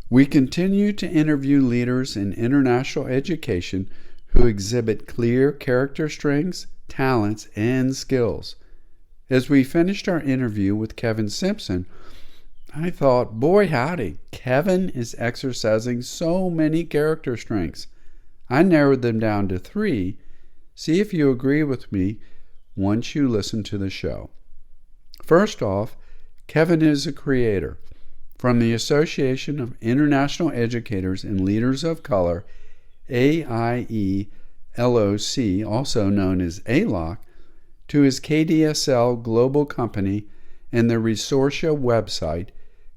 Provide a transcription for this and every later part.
We continue to interview leaders in international education who exhibit clear character strengths, talents, and skills. As we finished our interview with Kevin Simpson, I thought, boy howdy, Kevin is exercising so many character strengths. I narrowed them down to 3. See if you agree with me once you listen to the show. First off, Kevin is a creator. From the Association of International Educators and Leaders of Color, AIELOC, also known as AIELOC, to his KDSL Global company and the Resourceya website,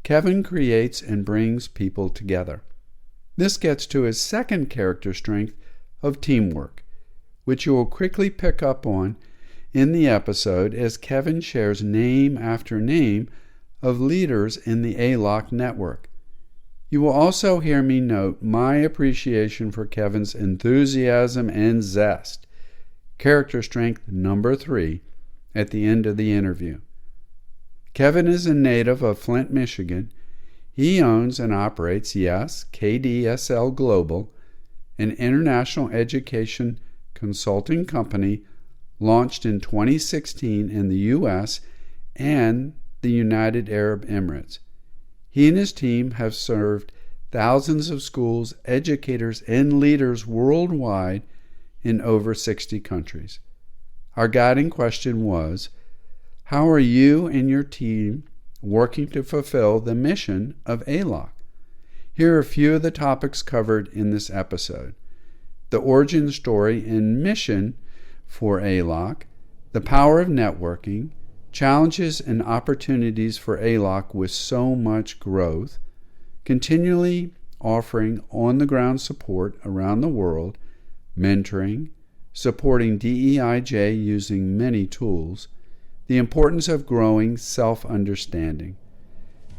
Kevin creates and brings people together. This gets to his second character strength of teamwork, which you will quickly pick up on in the episode as Kevin shares name after name of leaders in the AIELOC network. You will also hear me note my appreciation for Kevin's enthusiasm and zest, character strength number 3, at the end of the interview. Kevin is a native of Flint, Michigan. He owns and operates, yes, KDSL Global, an international education consulting company launched in 2016 in the U.S. and the United Arab Emirates. He and his team have served thousands of schools, educators, and leaders worldwide in over 60 countries. Our guiding question was, how are you and your team working to fulfill the mission of AIELOC? Here are a few of the topics covered in this episode: the origin story and mission for AIELOC, the power of networking, challenges and opportunities for AIELOC with so much growth, continually offering on-the-ground support around the world, mentoring, supporting DEIJ using many tools, the importance of growing self-understanding.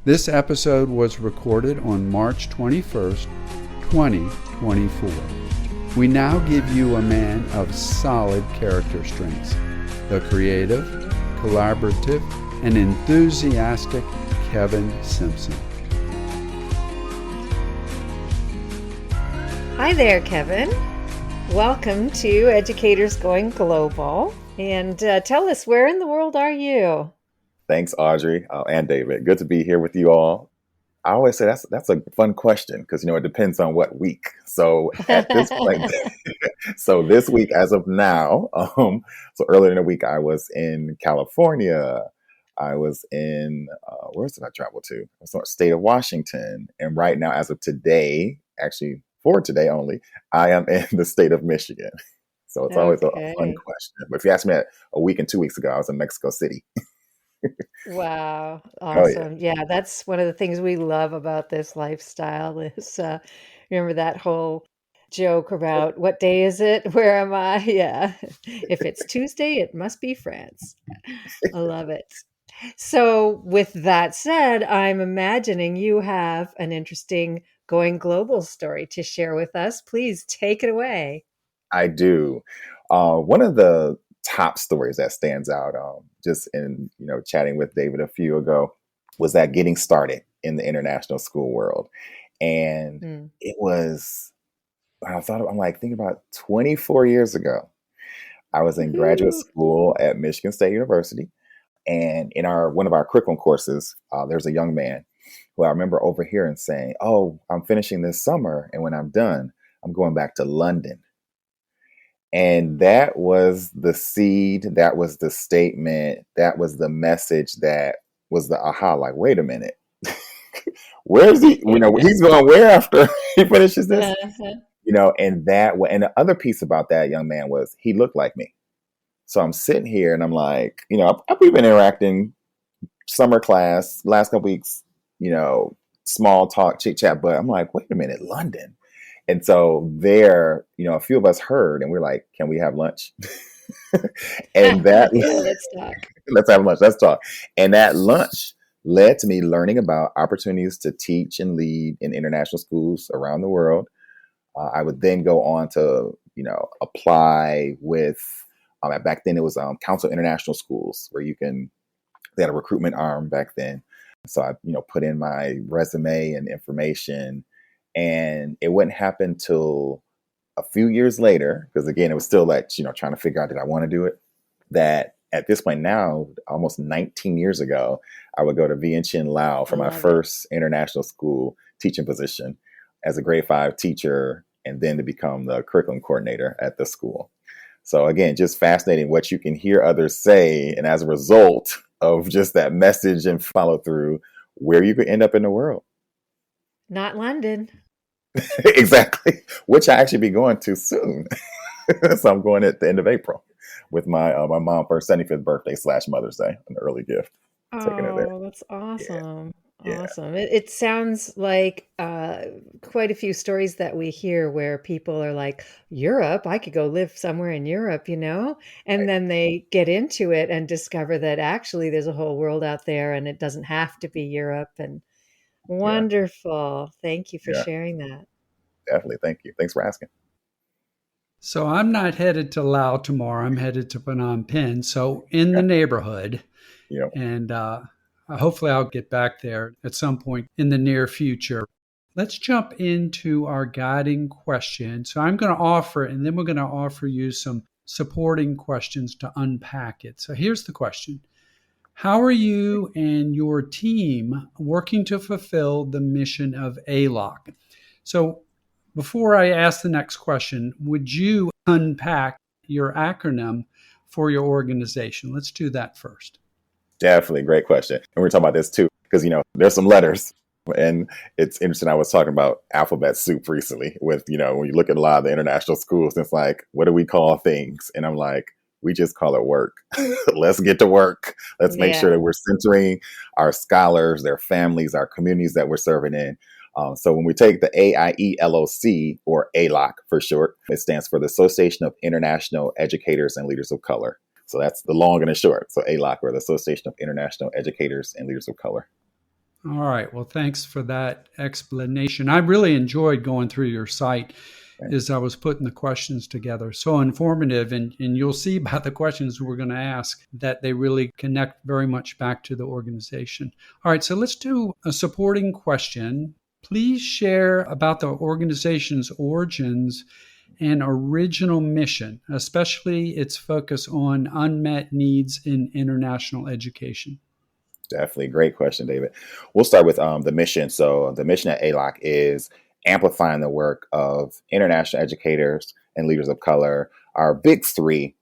This episode was recorded on March 21st, 2024. We now give you a man of solid character strengths, the creative, collaborative, and enthusiastic Kevin Simpson. Hi there, Kevin. Welcome to Educators Going Global. And tell us, where in the world are you? Thanks, Audrey and David. Good to be here with you all. I always say that's a fun question because, it depends on what week. So at this point, so this week, as of now, so earlier in the week, I was in California. I was in, where did I travel to? I was in the state of Washington. And right now, as of today, actually for today only, I am in the state of Michigan. So it's always a fun question. But if you asked me a week and 2 weeks ago, I was in Mexico City. Wow. Awesome. Yeah, that's one of the things we love about this lifestyle is, remember that whole joke about what day is it? Where am I? Yeah. If it's Tuesday, it must be France. I love it. So with that said, I'm imagining you have an interesting going global story to share with us. Please take it away. I do. One of the top stories that stands out, just in chatting with David a few ago, was that getting started in the international school world, and it was. I'm like thinking about 24 years ago. I was in graduate school at Michigan State University, and in one of our curriculum courses, there's a young man who I remember overhearing saying, "Oh, I'm finishing this summer, and when I'm done, I'm going back to London." And that was the seed, that was the statement, that was the message, that was the aha, like, wait a minute, where's he? He's going where after he finishes this? And the other piece about that young man was he looked like me. So I'm sitting here and I'm like, we've been interacting summer class, last couple weeks, small talk, chit chat, but I'm like, wait a minute, London. And so there, a few of us heard and we're like, can we have lunch? And that, let's talk. Let's have lunch. Let's talk. And that lunch led to me learning about opportunities to teach and lead in international schools around the world. I would then go on to, apply with, back then it was Council International Schools where they had a recruitment arm back then. So I, put in my resume and information, and it wouldn't happen till a few years later, because again, it was still like, trying to figure out, did I want to do it? That at this point now, almost 19 years ago, I would go to Vientiane, Laos for I my love it. first international school teaching position as a grade 5 teacher, and then to become the curriculum coordinator at the school. So again, just fascinating what you can hear others say. And as a result of just that message and follow through, where you could end up in the world. Not London. Exactly. Which I actually be going to soon. So I'm going at the end of April with my mom for her 75th birthday / Mother's Day, an early gift. Taking it there. Oh, that's awesome. Yeah. Awesome. It sounds like quite a few stories that we hear where people are like, Europe, I could go live somewhere in Europe, and then they get into it and discover that actually there's a whole world out there and it doesn't have to be Europe. And Yeah. wonderful. Thank you for Yeah. sharing that. Definitely. Thank you. Thanks for asking. So I'm not headed to Laos tomorrow. I'm headed to Phnom Penh. So in the neighborhood. Yep. And hopefully I'll get back there at some point in the near future. Let's jump into our guiding question. So I'm going to offer, and then we're going to offer you some supporting questions to unpack it. So here's the question. How are you and your team working to fulfill the mission of AIELOC? So before I ask the next question, would you unpack your acronym for your organization? Let's do that first. Definitely. Great question. And we're talking about this too, because, there's some letters, and it's interesting. I was talking about alphabet soup recently with, when you look at a lot of the international schools, it's like, what do we call things? And I'm like, we just call it work. Let's get to work. Let's make sure that we're centering our scholars, their families, our communities that we're serving in. So when we take the AIELOC, or AIELOC for short, it stands for the Association of International Educators and Leaders of Color. So that's the long and the short. So AIELOC, or the Association of International Educators and Leaders of Color. All right. Well, thanks for that explanation. I really enjoyed going through your site as I was putting the questions together. So informative. And you'll see by the questions we're going to ask that they really connect very much back to the organization. All right. So let's do a supporting question. Please share about the organization's origins and original mission, especially its focus on unmet needs in international education. Definitely. Great question, David. We'll start with the mission. So the mission at AIELOC is amplifying the work of international educators and leaders of color. Our big three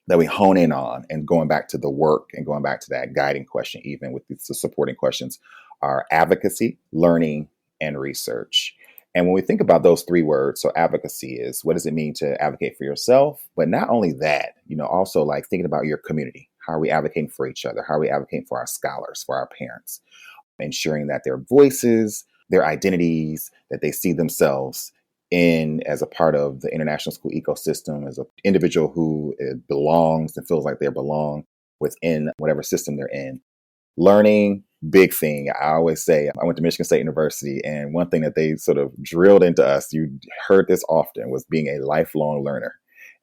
that we hone in on, and going back to the work and going back to that guiding question, even with the supporting questions, are advocacy, learning, and research. And when we think about those three words, so advocacy is, what does it mean to advocate for yourself? But not only that, also like thinking about your community. How are we advocating for each other? How are we advocating for our scholars, for our parents? Ensuring that their voices, their identities, that they see themselves in as a part of the international school ecosystem, as an individual who belongs and feels like they belong within whatever system they're in. Learning, big thing. I always say, I went to Michigan State University, and one thing that they sort of drilled into us, you heard this often, was being a lifelong learner,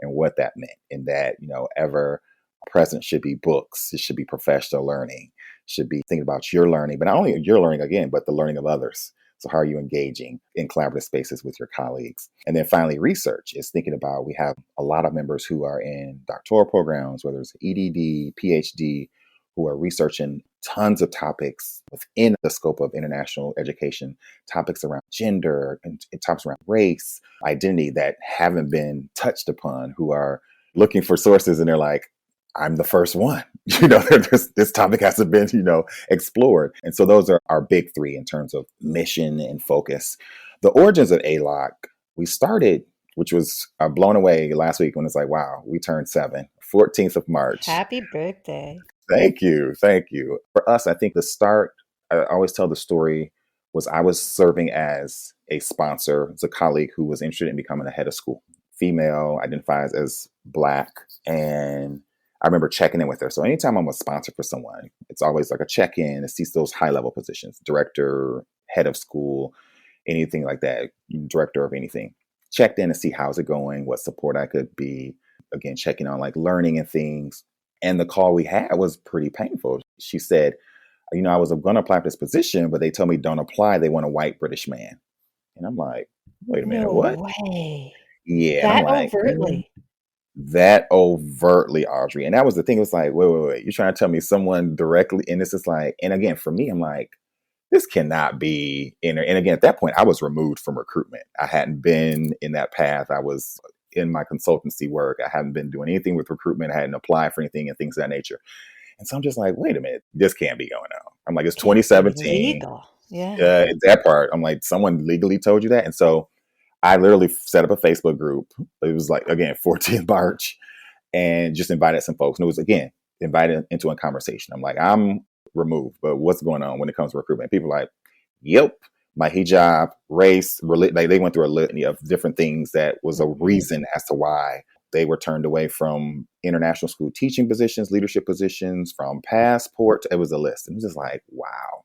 and what that meant. And that, ever present should be books. It should be professional learning, should be thinking about your learning, but not only your learning again, but the learning of others. So how are you engaging in collaborative spaces with your colleagues? And then finally, research is thinking about, we have a lot of members who are in doctoral programs, whether it's EDD, PhD, who are researching tons of topics within the scope of international education, topics around gender and topics around race, identity that haven't been touched upon, who are looking for sources, and they're like, I'm the first one. This topic hasn't been, explored. And so those are our big three in terms of mission and focus. The origins of AIELOC, we started, which was blown away last week when it's like, wow, we turned 7, 14th of March. Happy birthday. Thank you. Thank you. For us, I think the start, I always tell the story, was I was serving as a sponsor, as a colleague who was interested in becoming a head of school, female, identifies as Black. And I remember checking in with her. So anytime I'm a sponsor for someone, it's always like a check-in to see those high-level positions, director, head of school, anything like that, director of anything. Checked in to see how's it going, what support I could be. Again, checking on like learning and things. And the call we had was pretty painful. She said, I was going to apply for this position, but they told me don't apply. They want a white British man. And I'm like, wait a minute, No what? way. Yeah. And I'm That like, overtly. that overtly, Audrey. And that was the thing. It was like, wait. You're trying to tell me someone directly. And this is like, and again, for me, I'm like, this cannot be in there. And again, at that point, I was removed from recruitment. I hadn't been in that path. I was in my consultancy work. I hadn't been doing anything with recruitment. I hadn't applied for anything and things of that nature. And so I'm just like, wait a minute, this can't be going on. I'm like, it's Can't be 2017. legal. Yeah. That part, I'm like, someone legally told you that? And so I literally set up a Facebook group. It was like, again, 14th March, and just invited some folks. And it was, again, invited into a conversation. I'm like, I'm removed, but what's going on when it comes to recruitment? People are like, yep, my hijab, race, like they went through a litany of different things that was a reason as to why they were turned away from international school teaching positions, leadership positions, from passport. It was a list. And it was just like, wow.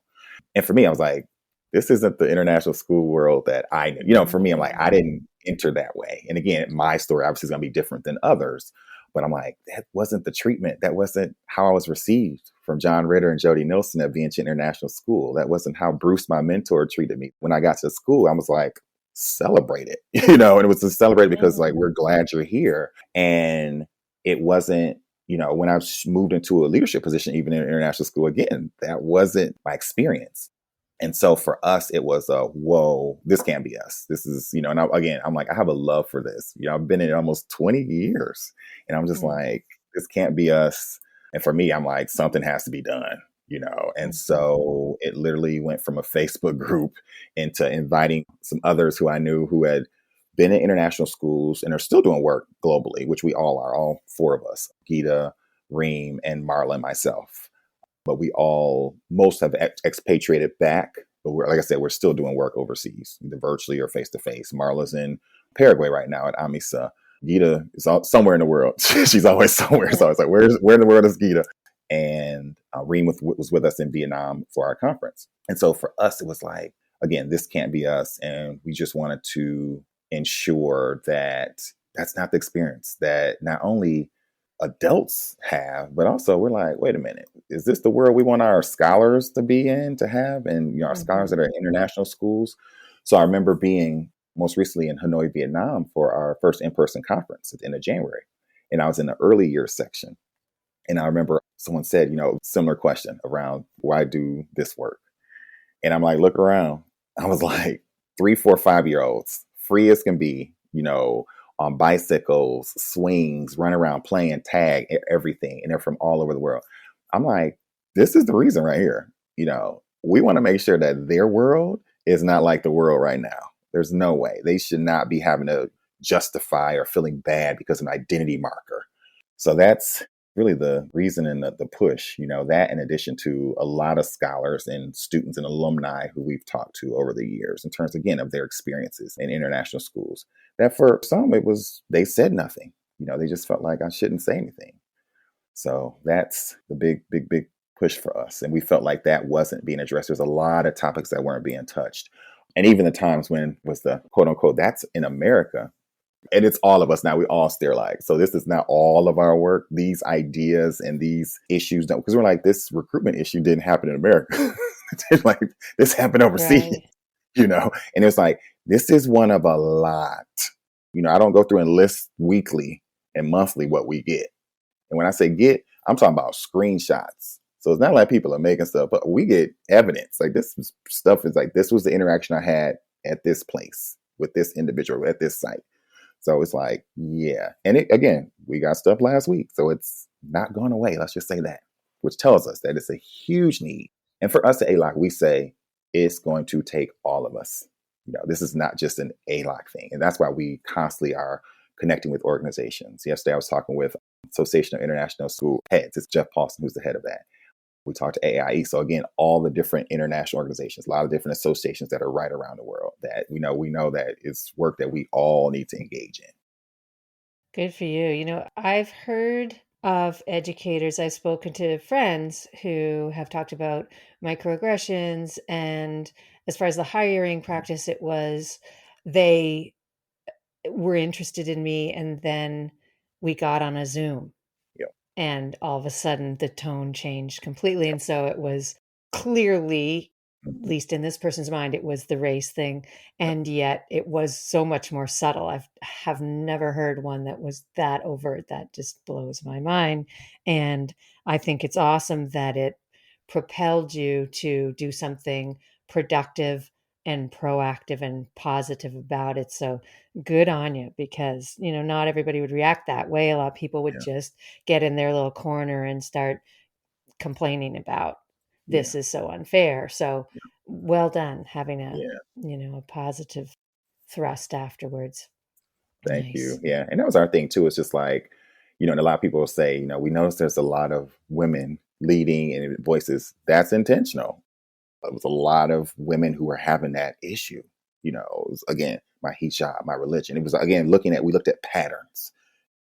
And for me, I was like, this isn't the international school world that I knew. For me, I'm like, I didn't enter that way. And again, my story obviously is going to be different than others. But I'm like, that wasn't the treatment. That wasn't how I was received from John Ritter and Jody Nilsson at VNC International School. That wasn't how Bruce, my mentor, treated me. When I got to school, I was like, celebrate it, and it was to celebrate because like, we're glad you're here. And it wasn't, when I moved into a leadership position, even in international school, again, that wasn't my experience. And so for us, it was whoa, this can't be us. This is, and I'm like, I have a love for this. I've been in it almost 20 years and I'm just like, this can't be us. And for me, I'm like, something has to be done, and so it literally went from a Facebook group into inviting some others who I knew who had been in international schools and are still doing work globally, which we all are, all four of us, Gita, Reem, and Marla and myself. But most have expatriated back. But like I said, we're still doing work overseas, either virtually or face to face. Marla's in Paraguay right now at AMISA. Gita is somewhere in the world. She's always somewhere. So I was like, where in the world is Gita? And Reem was with us in Vietnam for our conference. And so for us, it was like, again, this can't be us. And we just wanted to ensure that that's not the experience that not only adults have, but also we're like, wait a minute, is this the world we want our scholars to be in, to have? And our scholars that are in international schools. So I remember being most recently in Hanoi, Vietnam for our first in-person conference at the end of January. And I was in the early years section. And I remember someone said, similar question around why do this work? And I'm like, look around. I was like 3, 4, 5-year-olds, free as can be, on bicycles, swings, run around, playing tag, everything. And they're from all over the world. I'm like, this is the reason right here. We want to make sure that their world is not like the world right now. There's no way. They should not be having to justify or feeling bad because of an identity marker. So that's really the reason and the push, that in addition to a lot of scholars and students and alumni who we've talked to over the years in terms, again, of their experiences in international schools, that for some, they said nothing. They just felt like I shouldn't say anything. So that's the big push for us. And we felt like that wasn't being addressed. There's a lot of topics that weren't being touched. And even the times when was the quote unquote, that's in America. And it's all of us now. We all stare like, so this is not all of our work. These ideas and these issues don't, because we're like, this recruitment issue didn't happen in America. Like this happened overseas, right. And it's like, this is one of a lot. I don't go through and list weekly and monthly what we get. And when I say get, I'm talking about screenshots. So it's not like people are making stuff, but we get evidence. Like this stuff is like, this was the interaction I had at this place with this individual at this site. So it's like, yeah. And again, we got stuff last week. So it's not going away. Let's just say that, which tells us that it's a huge need. And for us at AIELOC, we say it's going to take all of us. This is not just an AIELOC thing. And that's why we constantly are connecting with organizations. Yesterday, I was talking with Association of International School Heads. It's Jeff Paulson, who's the head of that. We talked to AIE. So again, all the different international organizations, a lot of different associations that are right around the world that we know that it's work that we all need to engage in. Good for you. I've heard of educators, I've spoken to friends who have talked about microaggressions. And as far as the hiring practice, it was they were interested in me and then we got on a Zoom. And all of a sudden the tone changed completely. And so it was clearly, at Mhm. least in this person's mind, it was the race thing, and yet it was so much more subtle. Have never heard one that was that overt. That just blows my mind, and I think it's awesome that it propelled you to do something productive and proactive and positive about it. So good on you, because not everybody would react that way. A lot of people would Yeah. just get in their little corner and start complaining about Yeah. this is so unfair. So well done having Yeah. a positive thrust afterwards. Thank you. Nice. Yeah. And that was our thing too. It's just like, and a lot of people will say, we notice there's a lot of women leading and voices. That's intentional. It was a lot of women who were having that issue. It was, again, my hijab, my religion. It was, again, we looked at patterns,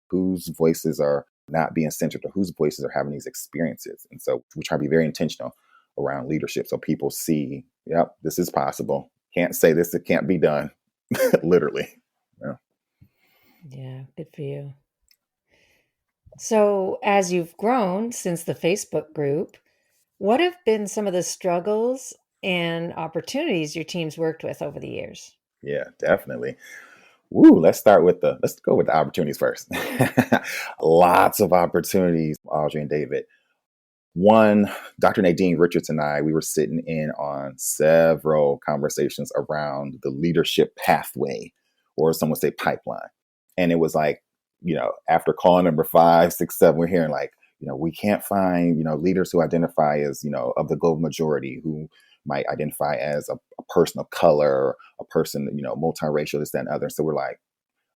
whose voices are not being centered or whose voices are having these experiences. And so we try to be very intentional around leadership so people see, yep, this is possible. Can't say this, it can't be done. Literally. Yeah. Yeah, good for you. So as you've grown since the Facebook group, what have been some of the struggles and opportunities your team's worked with over the years? Yeah, definitely. Woo, let's go with the opportunities first. Lots of opportunities, Audrey and David. One, Dr. Nadine Richards and I, we were sitting in on several conversations around the leadership pathway, or some would say pipeline. And it was like, after call number 5, 6, 7, we're hearing like, we can't find, leaders who identify as, of the global majority, who might identify as a person of color, a person, multiracial, this, that, and other. So we're like,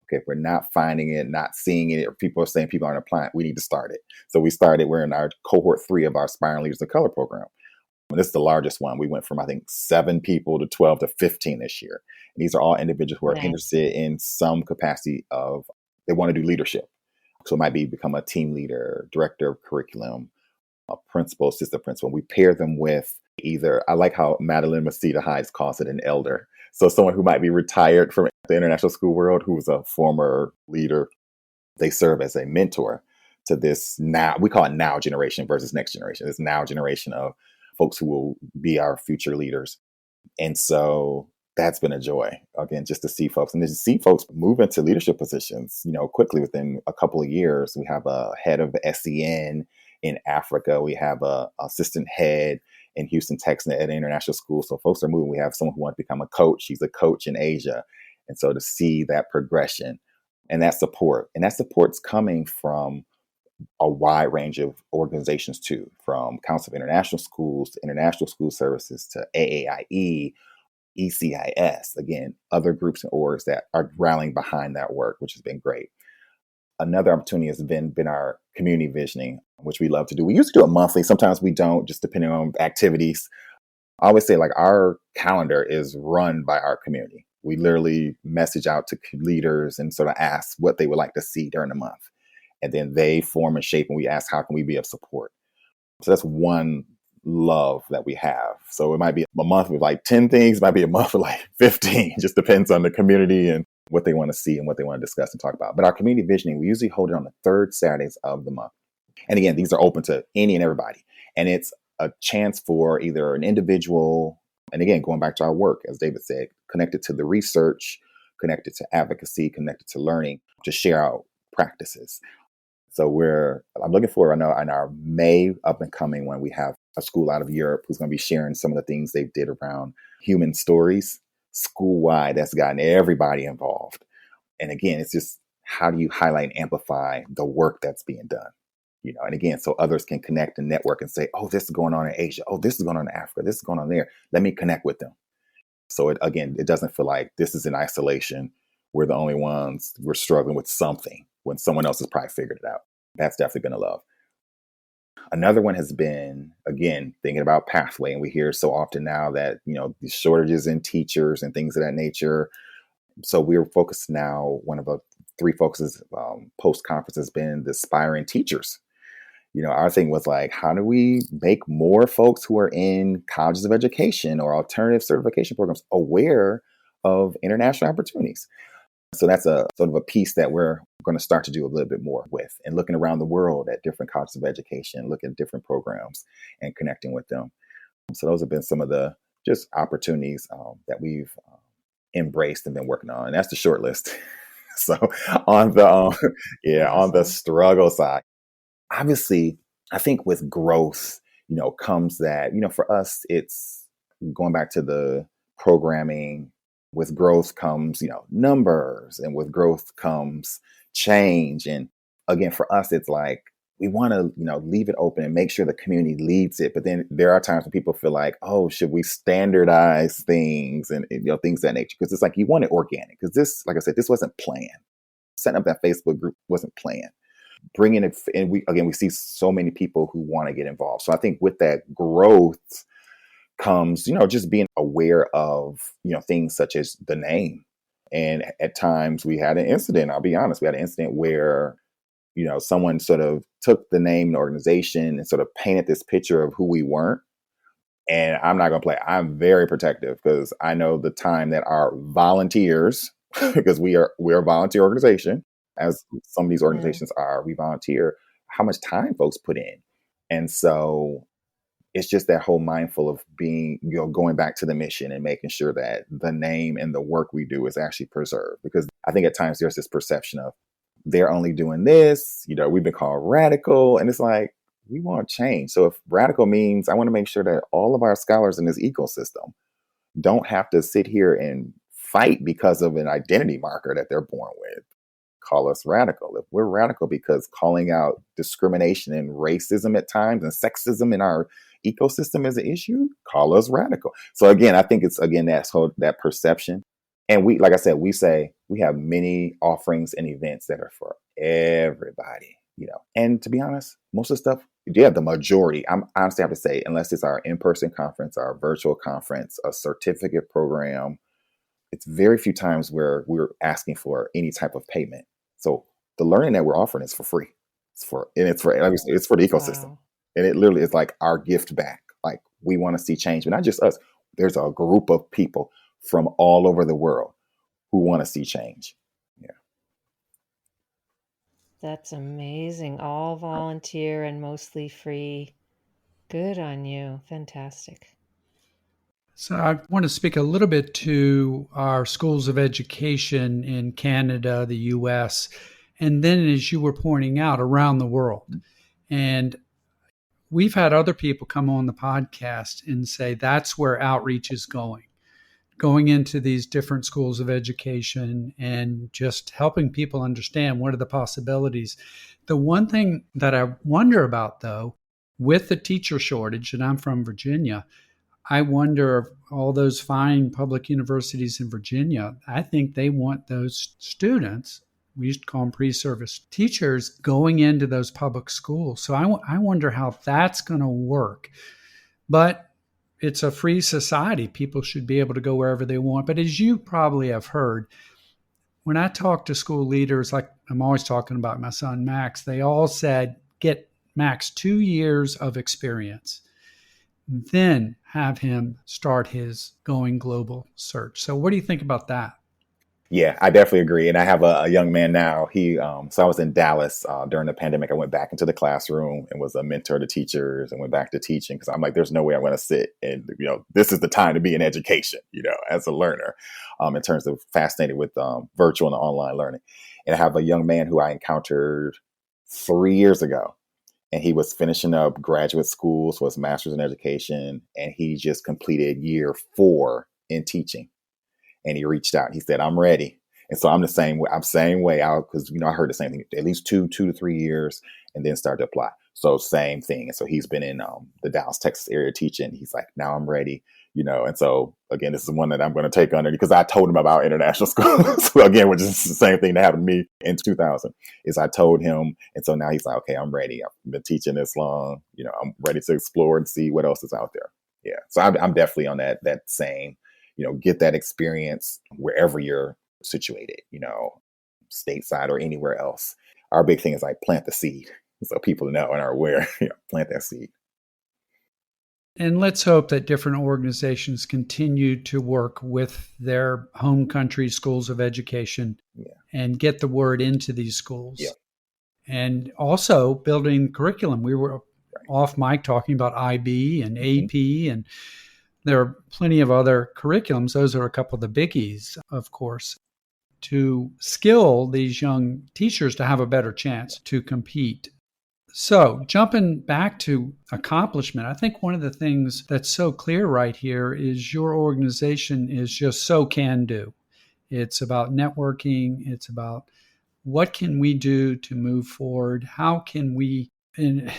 okay, if we're not finding it, not seeing it, or people are saying people aren't applying, we need to start it. So we're in our cohort 3 of our Aspiring Leaders of Color program. And this is the largest one. We went from, I think, 7 people to 12 to 15 this year. And these are all individuals who are Nice. interested in some capacity they want to do leadership. So it might be become a team leader, director of curriculum, a principal, assistant principal. We pair them with either, I like how Madeline Masita Hides calls it, an elder. So someone who might be retired from the international school world, who was a former leader. They serve as a mentor to this now, we call it now generation versus next generation. This now generation of folks who will be our future leaders. And so that's been a joy, again, just to see folks and to see folks move into leadership positions, quickly within a couple of years. We have a head of SEN in Africa. We have a assistant head in Houston, Texas at an international school. So folks are moving. We have someone who wants to become a coach. She's a coach in Asia. And so to see that progression and that support's coming from a wide range of organizations too, from Council of International Schools to International School Services to AAIE, ECIS, again, other groups and orgs that are rallying behind that work, which has been great. Another opportunity has been our community visioning, which we love to do. We used to do it monthly. Sometimes we don't, just depending on activities. I always say, like, our calendar is run by our community. We literally message out to leaders and sort of ask what they would like to see during the month. And then they form and shape, and we ask, how can we be of support? So that's one love that we have. So it might be a month with like 10 things, it might be a month with like 15. Just depends on the community and what they want to see and what they want to discuss and talk about. But our community visioning, we usually hold it on the 3rd Saturdays of the month. And again, these are open to any and everybody. And it's a chance for either an individual, and again, going back to our work, as David said, connected to the research, connected to advocacy, connected to learning, to share our practices. So I'm looking forward, I know in our May up and coming one, we have a school out of Europe who's going to be sharing some of the things they did around human stories school-wide. That's gotten everybody involved. And again, it's just, how do you highlight and amplify the work that's being done? And again, so others can connect and network and say, oh, this is going on in Asia. Oh, this is going on in Africa. This is going on there. Let me connect with them. So it doesn't feel like this is in isolation. We're the only ones, we're struggling with something when someone else has probably figured it out. That's definitely been a love. Another one has been, again, thinking about pathway. And we hear so often now that, the shortages in teachers and things of that nature. So we're focused now, one of the 3 focuses post-conference has been the aspiring teachers. Our thing was like, how do we make more folks who are in colleges of education or alternative certification programs aware of international opportunities? So that's a sort of a piece that we're going to start to do a little bit more with, and looking around the world at different colleges of education, looking at different programs and connecting with them. So those have been some of the just opportunities that we've embraced and been working on. And that's the short list. So on the on the struggle side, obviously, I think with growth, comes that, for us, it's going back to the programming. With growth comes, numbers, and with growth comes change. And again, for us, it's like we want to, leave it open and make sure the community leads it. But then there are times when people feel like, oh, should we standardize things and things of that nature? Because it's like you want it organic. Because this, like I said, this wasn't planned. Setting up that Facebook group wasn't planned. Bringing it, and we see so many people who want to get involved. So I think with that growth comes, just being aware of, things such as the name. And at times we had an incident. I'll be honest, we had an incident where someone sort of took the name and organization and sort of painted this picture of who we weren't. And I'm not going to play. I'm very protective because I know the time that our volunteers, because we're a volunteer organization, as some of these organizations are, we volunteer, how much time folks put in. And so it's just that whole mindful of being, going back to the mission and making sure that the name and the work we do is actually preserved. Because I think at times there's this perception of, they're only doing this, we've been called radical. And it's like, we want change. So if radical means, I want to make sure that all of our scholars in this ecosystem don't have to sit here and fight because of an identity marker that they're born with. Call us radical. If we're radical because calling out discrimination and racism at times and sexism in our ecosystem is an issue, call us radical. So again, I think it's that perception. And we, like I said, we say we have many offerings and events that are for everybody, And to be honest, most of the stuff, the majority, I'm honestly have to say, unless it's our in-person conference, our virtual conference, a certificate program, it's very few times where we're asking for any type of payment. So the learning that we're offering is for free. It's for the ecosystem. Wow. And it literally is like our gift back. Like we want to see change, but not just us. There's a group of people from all over the world who want to see change. Yeah. That's amazing. All volunteer and mostly free. Good on you. Fantastic. So I want to speak a little bit to our schools of education in Canada, the US, and then, as you were pointing out, around the world. And we've had other people come on the podcast and say that's where outreach is going into these different schools of education and just helping people understand what are the possibilities. The one thing that I wonder about, though, with the teacher shortage, and I'm from Virginia, I wonder if all those fine public universities in Virginia, I think they want those students, we used to call them pre-service teachers, going into those public schools. So I wonder how that's going to work. But it's a free society. People should be able to go wherever they want. But as you probably have heard, when I talk to school leaders, like I'm always talking about my son, Max, they all said, get Max 2 years of experience, then have him start his Going Global search. So what do you think about that? Yeah, I definitely agree. And I have a young man now. So I was in Dallas during the pandemic. I went back into the classroom and was a mentor to teachers and went back to teaching because I'm like, there's no way I'm going to sit and, this is the time to be in education, as a learner, in terms of fascinated with virtual and online learning. And I have a young man who I encountered 3 years ago. And he was finishing up graduate school, so his master's in education, and he just completed year 4 in teaching. And he reached out. He said, "I'm ready." And so I'm the same way. I'm same way out because I heard the same thing. At least 2 to 3 years, and then start to apply. So same thing. And so he's been in the Dallas, Texas area teaching. He's like, "Now I'm ready." And so again, this is one that I'm going to take under because I told him about international schools. So again, which is the same thing that happened to me in 2000 is I told him. And so now he's like, okay, I'm ready. I've been teaching this long, I'm ready to explore and see what else is out there. Yeah. So I'm definitely on that same, get that experience wherever you're situated, stateside or anywhere else. Our big thing is like plant the seed. So people know and are aware, plant that seed. And let's hope that different organizations continue to work with their home country schools of education and get the word into these schools. Yeah. And also building curriculum. We were off mic talking about IB and AP, and there are plenty of other curriculums. Those are a couple of the biggies, of course, to skill these young teachers to have a better chance to compete. So, jumping back to accomplishment, I think one of the things that's so clear right here is your organization is just so can do. It's about networking. It's about what can we do to move forward? How can we, and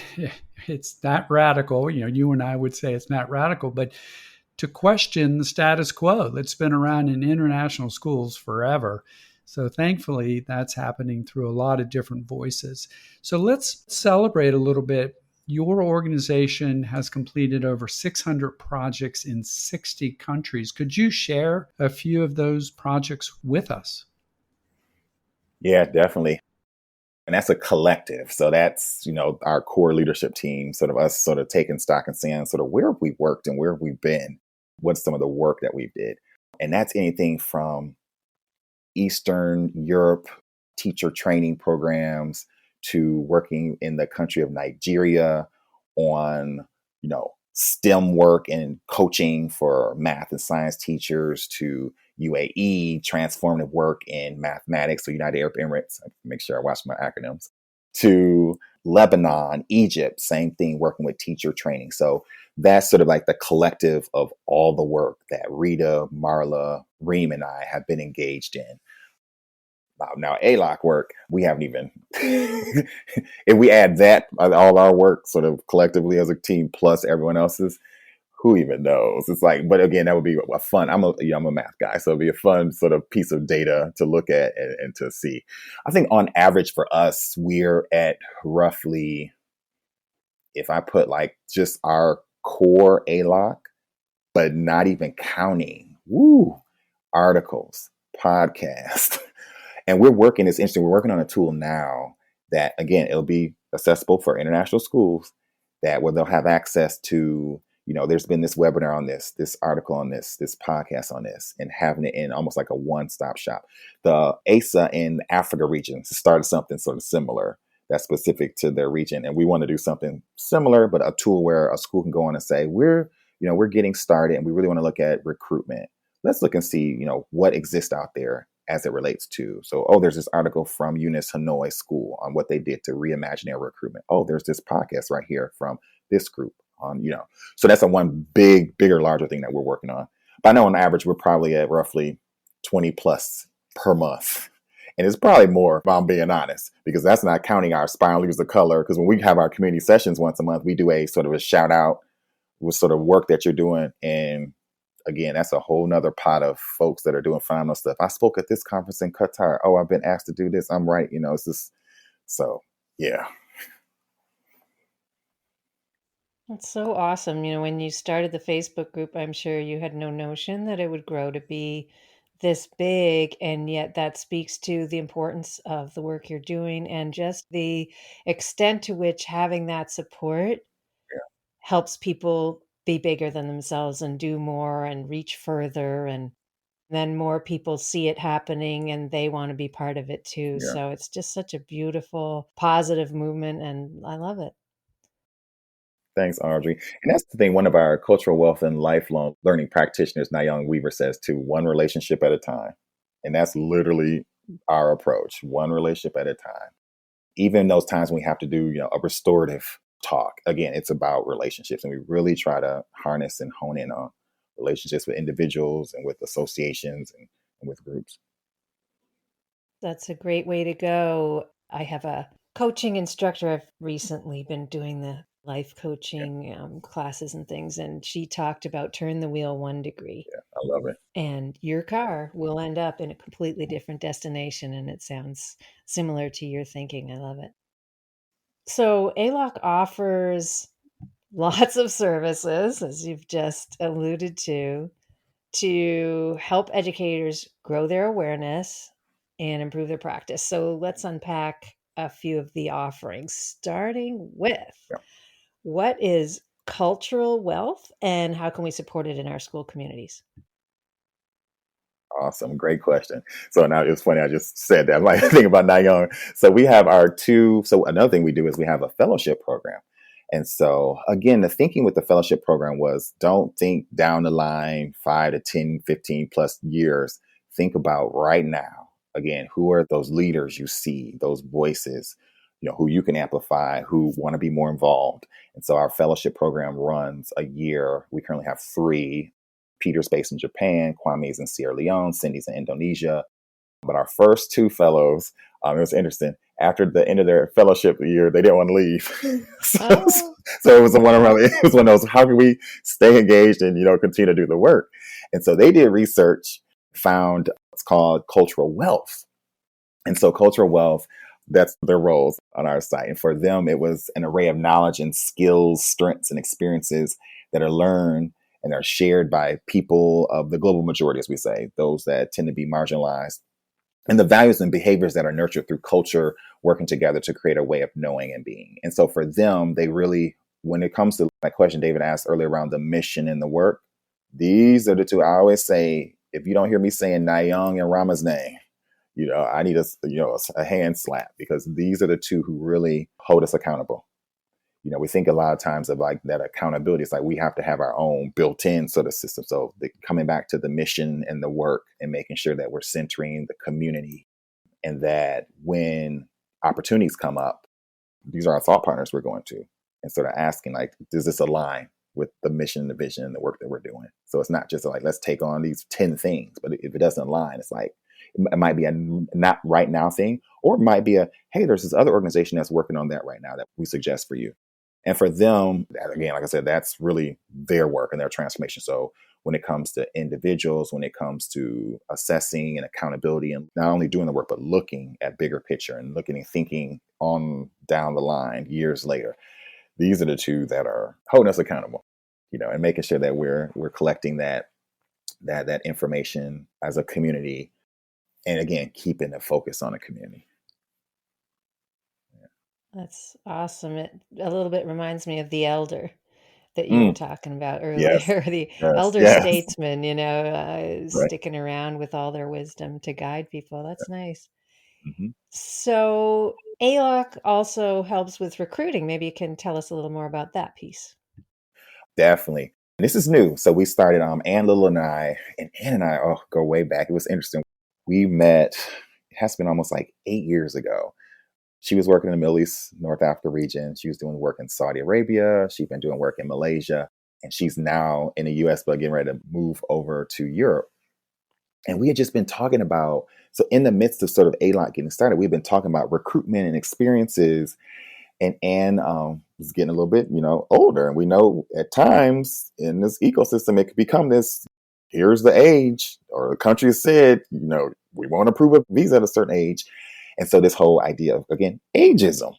it's not radical, you and I would say it's not radical, but to question the status quo that's been around in international schools forever. So thankfully, that's happening through a lot of different voices. So let's celebrate a little bit. Your organization has completed over 600 projects in 60 countries. Could you share a few of those projects with us? Yeah, definitely. And that's a collective. So that's, our core leadership team, sort of us sort of taking stock and saying sort of where have we worked and where have we been? What's some of the work that we did? And that's anything from Eastern Europe teacher training programs to working in the country of Nigeria on, STEM work and coaching for math and science teachers, to UAE, transformative work in mathematics, so United Arab Emirates, I make sure I watch my acronyms, to Lebanon, Egypt, same thing, working with teacher training. So that's sort of like the collective of all the work that Rita, Marla, Reem, and I have been engaged in. Now, AIELOC work, we haven't even, if we add that, all our work sort of collectively as a team plus everyone else's, who even knows? It's like, but again, that would be a fun, I'm a math guy, so it'd be a fun sort of piece of data to look at and to see. I think on average for us, we're at roughly, if I put like just our core AIELOC, but not even counting, articles, podcasts. And we're working, it's interesting, we're working on a tool now that, again, it'll be accessible for international schools, that where they'll have access to, there's been this webinar on this article on this podcast on this, and having it in almost like a one-stop shop. The ASA in Africa region started something sort of similar that's specific to their region. And we want to do something similar, but a tool where a school can go on and say, we're getting started and we really want to look at recruitment. Let's look and see, what exists out there as it relates to. So, there's this article from Eunice Hanoi School on what they did to reimagine their recruitment. There's this podcast right here from this group on, so that's one bigger, larger thing that we're working on. But I know on average, we're probably at roughly 20 plus per month. And it's probably more, if I'm being honest, because that's not counting our Spinal Leaders of Color. Because when we have our community sessions once a month, we do a sort of a shout out with sort of work that you're doing. And again, that's a whole nother pot of folks that are doing phenomenal stuff. I spoke at this conference in Qatar. I've been asked to do this. I'm right. It's just, so yeah. That's so awesome. When you started the Facebook group, I'm sure you had no notion that it would grow to be this big, and yet that speaks to the importance of the work you're doing and just the extent to which having that support helps people be bigger than themselves and do more and reach further, and then more people see it happening and they want to be part of it too. Yeah. So it's just such a beautiful, positive movement, and I love it. Thanks, Audrey. And that's the thing, one of our cultural wealth and lifelong learning practitioners, Nayang Weaver, says to one relationship at a time. And that's literally our approach, one relationship at a time. Even those times when we have to do, a restorative talk, again, it's about relationships. And we really try to harness and hone in on relationships with individuals and with associations and with groups. That's a great way to go. I have a coaching instructor. I've recently been doing the life coaching classes and things, and she talked about turn the wheel 1 degree. Yeah, I love it. And your car will end up in a completely different destination, and it sounds similar to your thinking. I love it. So AIELOC offers lots of services, as you've just alluded to help educators grow their awareness and improve their practice. So let's unpack a few of the offerings, starting with what is cultural wealth and how can we support it in our school communities? Awesome. Great question. So now it's funny, I just said that. I'm like thinking about Nayang. So we have so another thing we do is we have a fellowship program. And so, again, the thinking with the fellowship program was don't think down the line 5 to 10, 15 plus years. Think about right now. Again, who are those leaders you see, those voices, who you can amplify, who want to be more involved. And so our fellowship program runs a year. We currently have 3. Peter's based in Japan, Kwame's in Sierra Leone, Cindy's in Indonesia. But our first 2 fellows, it was interesting. After the end of their fellowship year, they didn't want to leave. So it was one of those, how can we stay engaged and, continue to do the work? And so they did research, found what's called cultural wealth. And so cultural wealth, that's their roles on our site. And for them, it was an array of knowledge and skills, strengths, and experiences that are learned and are shared by people of the global majority, as we say, those that tend to be marginalized, and the values and behaviors that are nurtured through culture, working together to create a way of knowing and being. And so for them, they really, when it comes to that question David asked earlier around the mission and the work, these are the 2. I always say, if you don't hear me saying Nayang and Rama's name, I need a hand slap, because these are the 2 who really hold us accountable. We think a lot of times of like that accountability. It's like we have to have our own built-in sort of system. So coming back to the mission and the work and making sure that we're centering the community, and that when opportunities come up, these are our thought partners we're going to, and sort of asking like, does this align with the mission, the vision, and the work that we're doing? So it's not just like, let's take on these 10 things, but if it doesn't align, it's like, it might be a not right now thing, or it might be a, hey, there's this other organization that's working on that right now that we suggest for you. And for them, again, like I said, that's really their work and their transformation. So when it comes to individuals, when it comes to assessing and accountability, and not only doing the work, but looking at bigger picture and looking and thinking on down the line years later, these are the 2 that are holding us accountable, and making sure that we're collecting that information as a community. And again, keeping the focus on the community. That's awesome. It a little bit reminds me of the elder that you were talking about earlier, Yes. the Yes. elder Yes. statesman, Right. sticking around with all their wisdom to guide people. That's nice. Mm-hmm. So AIELOC also helps with recruiting. Maybe you can tell us a little more about that piece. Definitely. This is new. So we started, Ann Little and Ann and I go way back. It was interesting. We met, it has been almost like 8 years ago. She was working in the Middle East, North Africa region. She was doing work in Saudi Arabia. She'd been doing work in Malaysia. And she's now in the US, but getting ready to move over to Europe. And we had just been talking about, so in the midst of sort of AIELOC getting started, we've been talking about recruitment and experiences. And Ann was getting a little bit, older. And we know at times in this ecosystem, it could become this, here's the age, or the country has said, we won't approve a visa at a certain age. And so this whole idea of, again, ageism,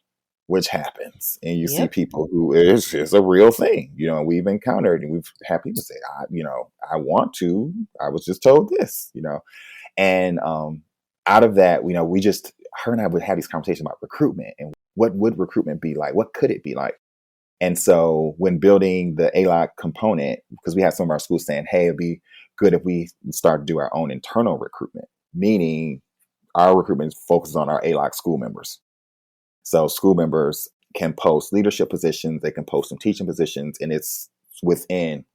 which happens, and you see people who is a real thing, and we've encountered, and we've had people say, I want to, I was just told this, and out of that, we just, her and I would have these conversations about recruitment and what would recruitment be like? What could it be like? And so when building the AIELOC component, because we had some of our schools saying, hey, it'd be good if we start to do our own internal recruitment, meaning our recruitment focuses on our AIELOC school members. So school members can post leadership positions, they can post some teaching positions, and it's within.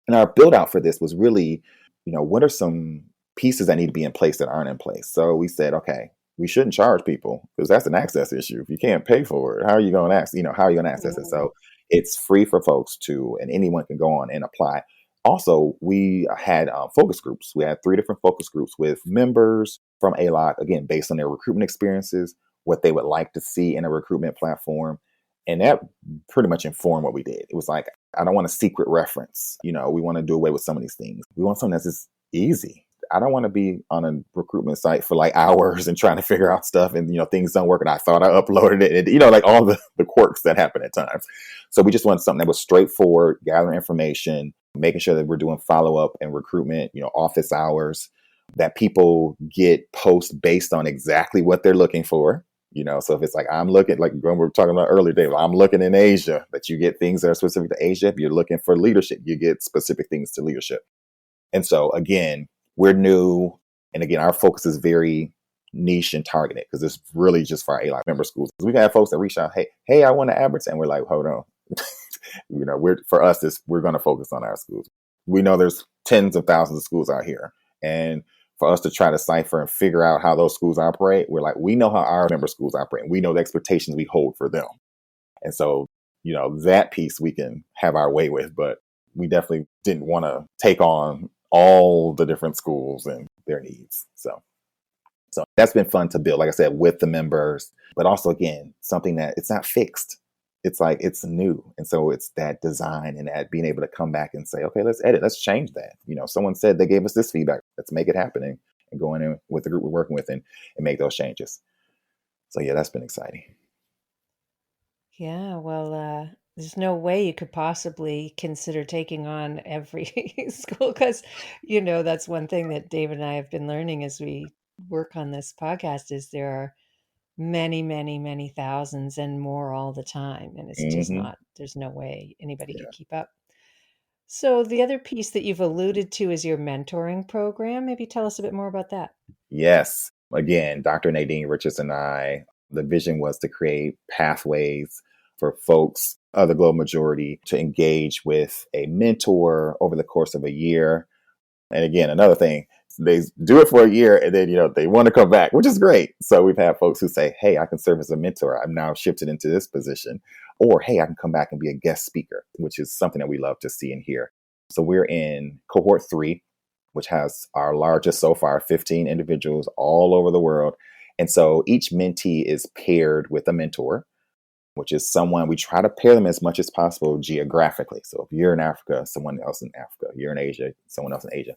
And our build out for this was really, what are some pieces that need to be in place that aren't in place? So we said, okay, we shouldn't charge people because that's an access issue. If you can't pay for it, how are you going to access it? So it's free for folks to, and anyone can go on and apply. Also, we had focus groups. We had 3 different focus groups with members from AIELOC, again, based on their recruitment experiences, what they would like to see in a recruitment platform. And that pretty much informed what we did. It was like, I don't want a secret reference. We want to do away with some of these things. We want something that's just easy. I don't want to be on a recruitment site for like hours and trying to figure out stuff and, things don't work. And I thought I uploaded it and, like all the quirks that happen at times. So we just wanted something that was straightforward, gathering information, making sure that we're doing follow-up and recruitment, office hours, that people get posts based on exactly what they're looking for. So if it's like, I'm looking, like when we were talking about earlier, Dave, I'm looking in Asia, that you get things that are specific to Asia. If you're looking for leadership, you get specific things to leadership. And so again, we're new. And again, our focus is very niche and targeted because it's really just for our AIELOC member schools. We got folks that reach out, hey, I want to advertise. And we're like, hold on, For us, we're going to focus on our schools. We know there's tens of thousands of schools out here. And for us to try to cipher and figure out how those schools operate, we're like, we know how our member schools operate, and we know the expectations we hold for them. And so, that piece we can have our way with, but we definitely didn't want to take on all the different schools and their needs. So that's been fun to build, like I said, with the members, but also, again, something that it's not fixed. It's like, it's new. And so it's that design and that being able to come back and say, okay, let's edit, let's change that. Someone said they gave us this feedback. Let's make it happen and go in with the group we're working with and make those changes. So yeah, that's been exciting. Yeah, well, there's no way you could possibly consider taking on every school because, that's one thing that Dave and I have been learning as we work on this podcast is there are many, many, many thousands and more all the time. And it's just not, there's no way anybody could keep up. So the other piece that you've alluded to is your mentoring program. Maybe tell us a bit more about that. Yes. Again, Dr. Nadine Richards and I, the vision was to create pathways for folks of the global majority to engage with a mentor over the course of a year. And again, another thing, they do it for a year and then, they want to come back, which is great. So we've had folks who say, hey, I can serve as a mentor. I'm now shifted into this position. Or, hey, I can come back and be a guest speaker, which is something that we love to see and hear. So we're in cohort 3, which has our largest so far, 15 individuals all over the world. And so each mentee is paired with a mentor, which is someone, we try to pair them as much as possible geographically. So if you're in Africa, someone else in Africa, you're in Asia, someone else in Asia,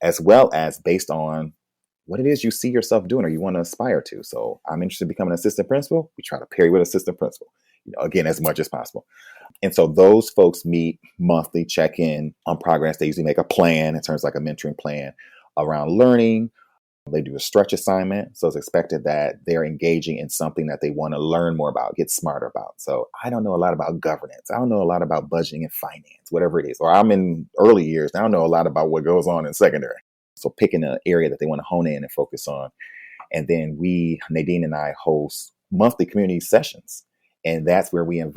as well as based on what it is you see yourself doing or you want to aspire to. So I'm interested in becoming an assistant principal. We try to pair you with assistant principal, again, as much as possible. And so those folks meet monthly, check in on progress. They usually make a plan in terms of like a mentoring plan around learning. They do a stretch assignment. So it's expected that they're engaging in something that they want to learn more about, get smarter about. So I don't know a lot about governance. I don't know a lot about budgeting and finance, whatever it is. Or I'm in early years. I don't know a lot about what goes on in secondary. So picking an area that they want to hone in and focus on. And then Nadine and I host monthly community sessions. And that's where we have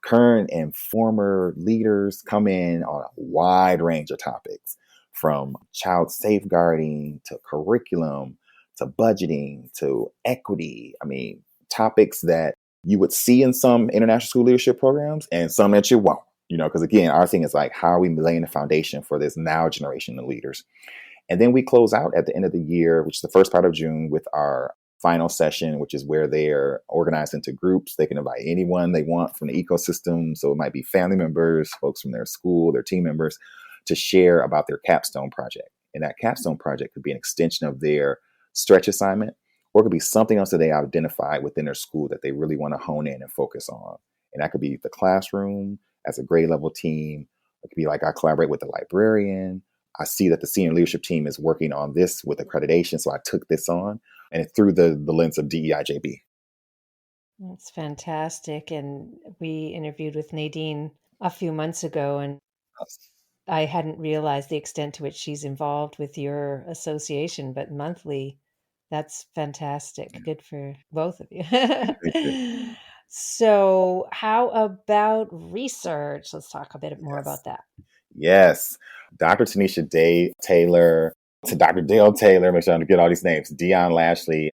current and former leaders come in on a wide range of topics, from child safeguarding to curriculum to budgeting to equity. I mean, topics that you would see in some international school leadership programs and some that you won't, because again, our thing is like, how are we laying the foundation for this now generation of leaders? And then we close out at the end of the year, which is the first part of June, with our final session, which is where they're organized into groups. They can invite anyone they want from the ecosystem. So it might be family members, folks from their school, their team members, to share about their capstone project. And that capstone project could be an extension of their stretch assignment, or it could be something else that they identified within their school that they really want to hone in and focus on. And that could be the classroom as a grade level team. It could be like, I collaborate with the librarian. I see that the senior leadership team is working on this with accreditation, so I took this on, and it's through the lens of DEIJB. That's fantastic. And we interviewed with Nadine a few months ago, and I hadn't realized the extent to which she's involved with your association, but monthly, that's fantastic. Yeah. Good for both of you. So how about research? Let's talk a bit more about that. Yes. Dr. Tanisha Day Taylor, to Dr. Dale Taylor, make sure I get all these names, Dion Lashley,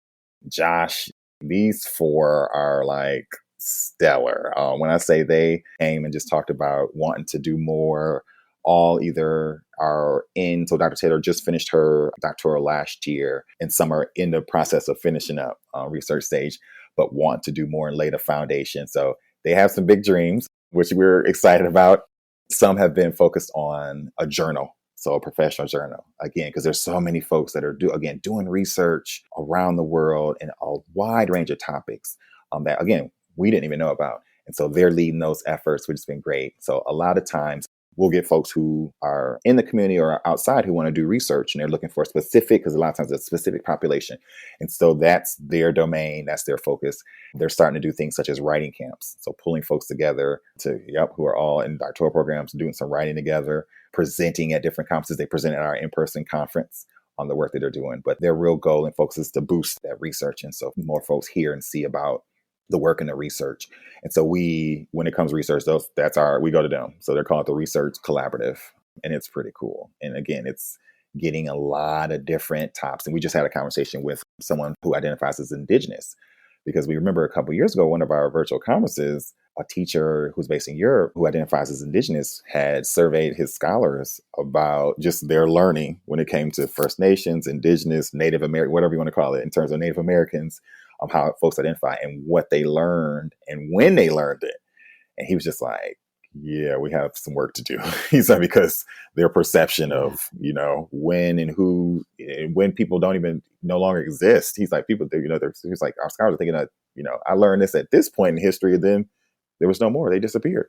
Josh, these 4 are like stellar. When I say they came and just talked about wanting to do more, all either are in, so Dr. Taylor just finished her doctoral last year, and some are in the process of finishing up research stage, but want to do more and lay the foundation. So they have some big dreams, which we're excited about. Some have been focused on a journal, so a professional journal, again, because there's so many folks that are doing research around the world in a wide range of topics that, again, we didn't even know about. And so they're leading those efforts, which has been great. So a lot of times we'll get folks who are in the community or outside who want to do research, and they're looking for a specific, because a lot of times it's a specific population. And so that's their domain, that's their focus. They're starting to do things such as writing camps. So pulling folks together who are all in doctoral programs, doing some writing together, presenting at different conferences. They present at our in-person conference on the work that they're doing. But their real goal and focus is to boost that research. And so more folks hear and see about the work and the research. And so when it comes to research, we go to them. So they're called the Research Collaborative, and it's pretty cool. And again, it's getting a lot of different tops. And we just had a conversation with someone who identifies as Indigenous, because we remember a couple of years ago, one of our virtual conferences, a teacher who's based in Europe who identifies as Indigenous had surveyed his scholars about just their learning when it came to First Nations, Indigenous, Native American, whatever you want to call it, in terms of Native Americans, how folks identify and what they learned and when they learned it. And he was just like, yeah, we have some work to do. He said, because their perception of, when and who, and when people don't even no longer exist. He's like, people, he's like, our scholars are thinking that, I learned this at this point in history, and then there was no more. They disappeared,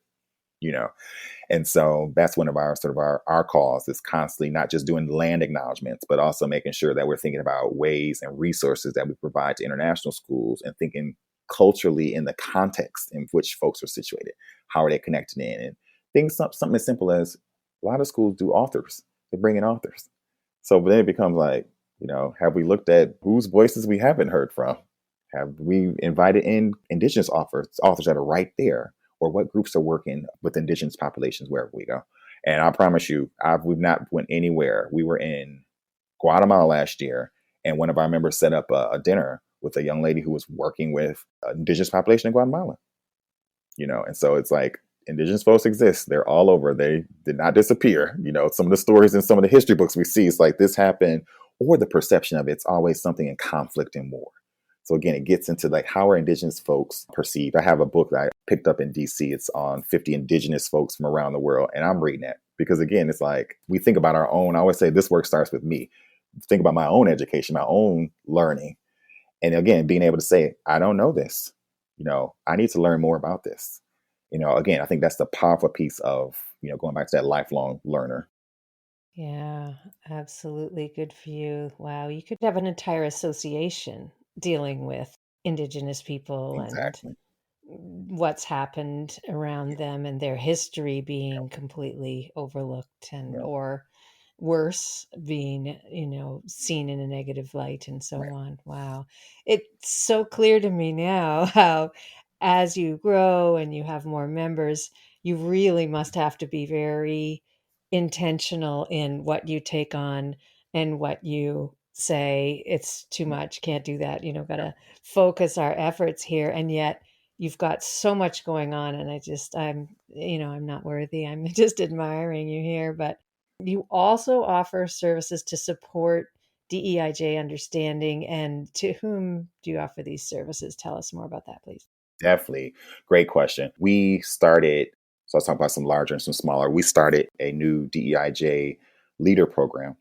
And so that's one of our sort of our calls is constantly not just doing land acknowledgements, but also making sure that we're thinking about ways and resources that we provide to international schools and thinking culturally in the context in which folks are situated. How are they connected in? And things, something as simple as a lot of schools do authors. They bring in authors. So then it becomes like, have we looked at whose voices we haven't heard from? Have we invited in Indigenous authors that are right there? Or what groups are working with Indigenous populations wherever we go? And I promise you, we've not went anywhere. We were in Guatemala last year, and one of our members set up a dinner with a young lady who was working with an Indigenous population in Guatemala. And so it's like Indigenous folks exist. They're all over. They did not disappear. Some of the stories in some of the history books we see, it's like this happened, or the perception of it's always something in conflict and war. So again, it gets into like, how are Indigenous folks perceived? I have a book that I picked up in DC. It's on 50 Indigenous folks from around the world. And I'm reading that because again, it's like, we think about our own. I always say this work starts with me. Think about my own education, my own learning. And again, being able to say, I don't know this, I need to learn more about this. Again, I think that's the powerful piece of, going back to that lifelong learner. Yeah, absolutely. Good for you. Wow. You could have an entire association dealing with Indigenous people Exactly. and what's happened around them and their history being completely overlooked or worse, being, seen in a negative light and so on. Wow. It's so clear to me now how as you grow and you have more members, you really must have to be very intentional in what you take on and what you say. It's too much, can't do that, got to focus our efforts here. And yet you've got so much going on, and I'm not worthy. I'm just admiring you here. But you also offer services to support DEIJ understanding. And to whom do you offer these services? Tell us more about that, please. Definitely. Great question. We started, so I was talking about some larger and some smaller. We started a new DEIJ leader program,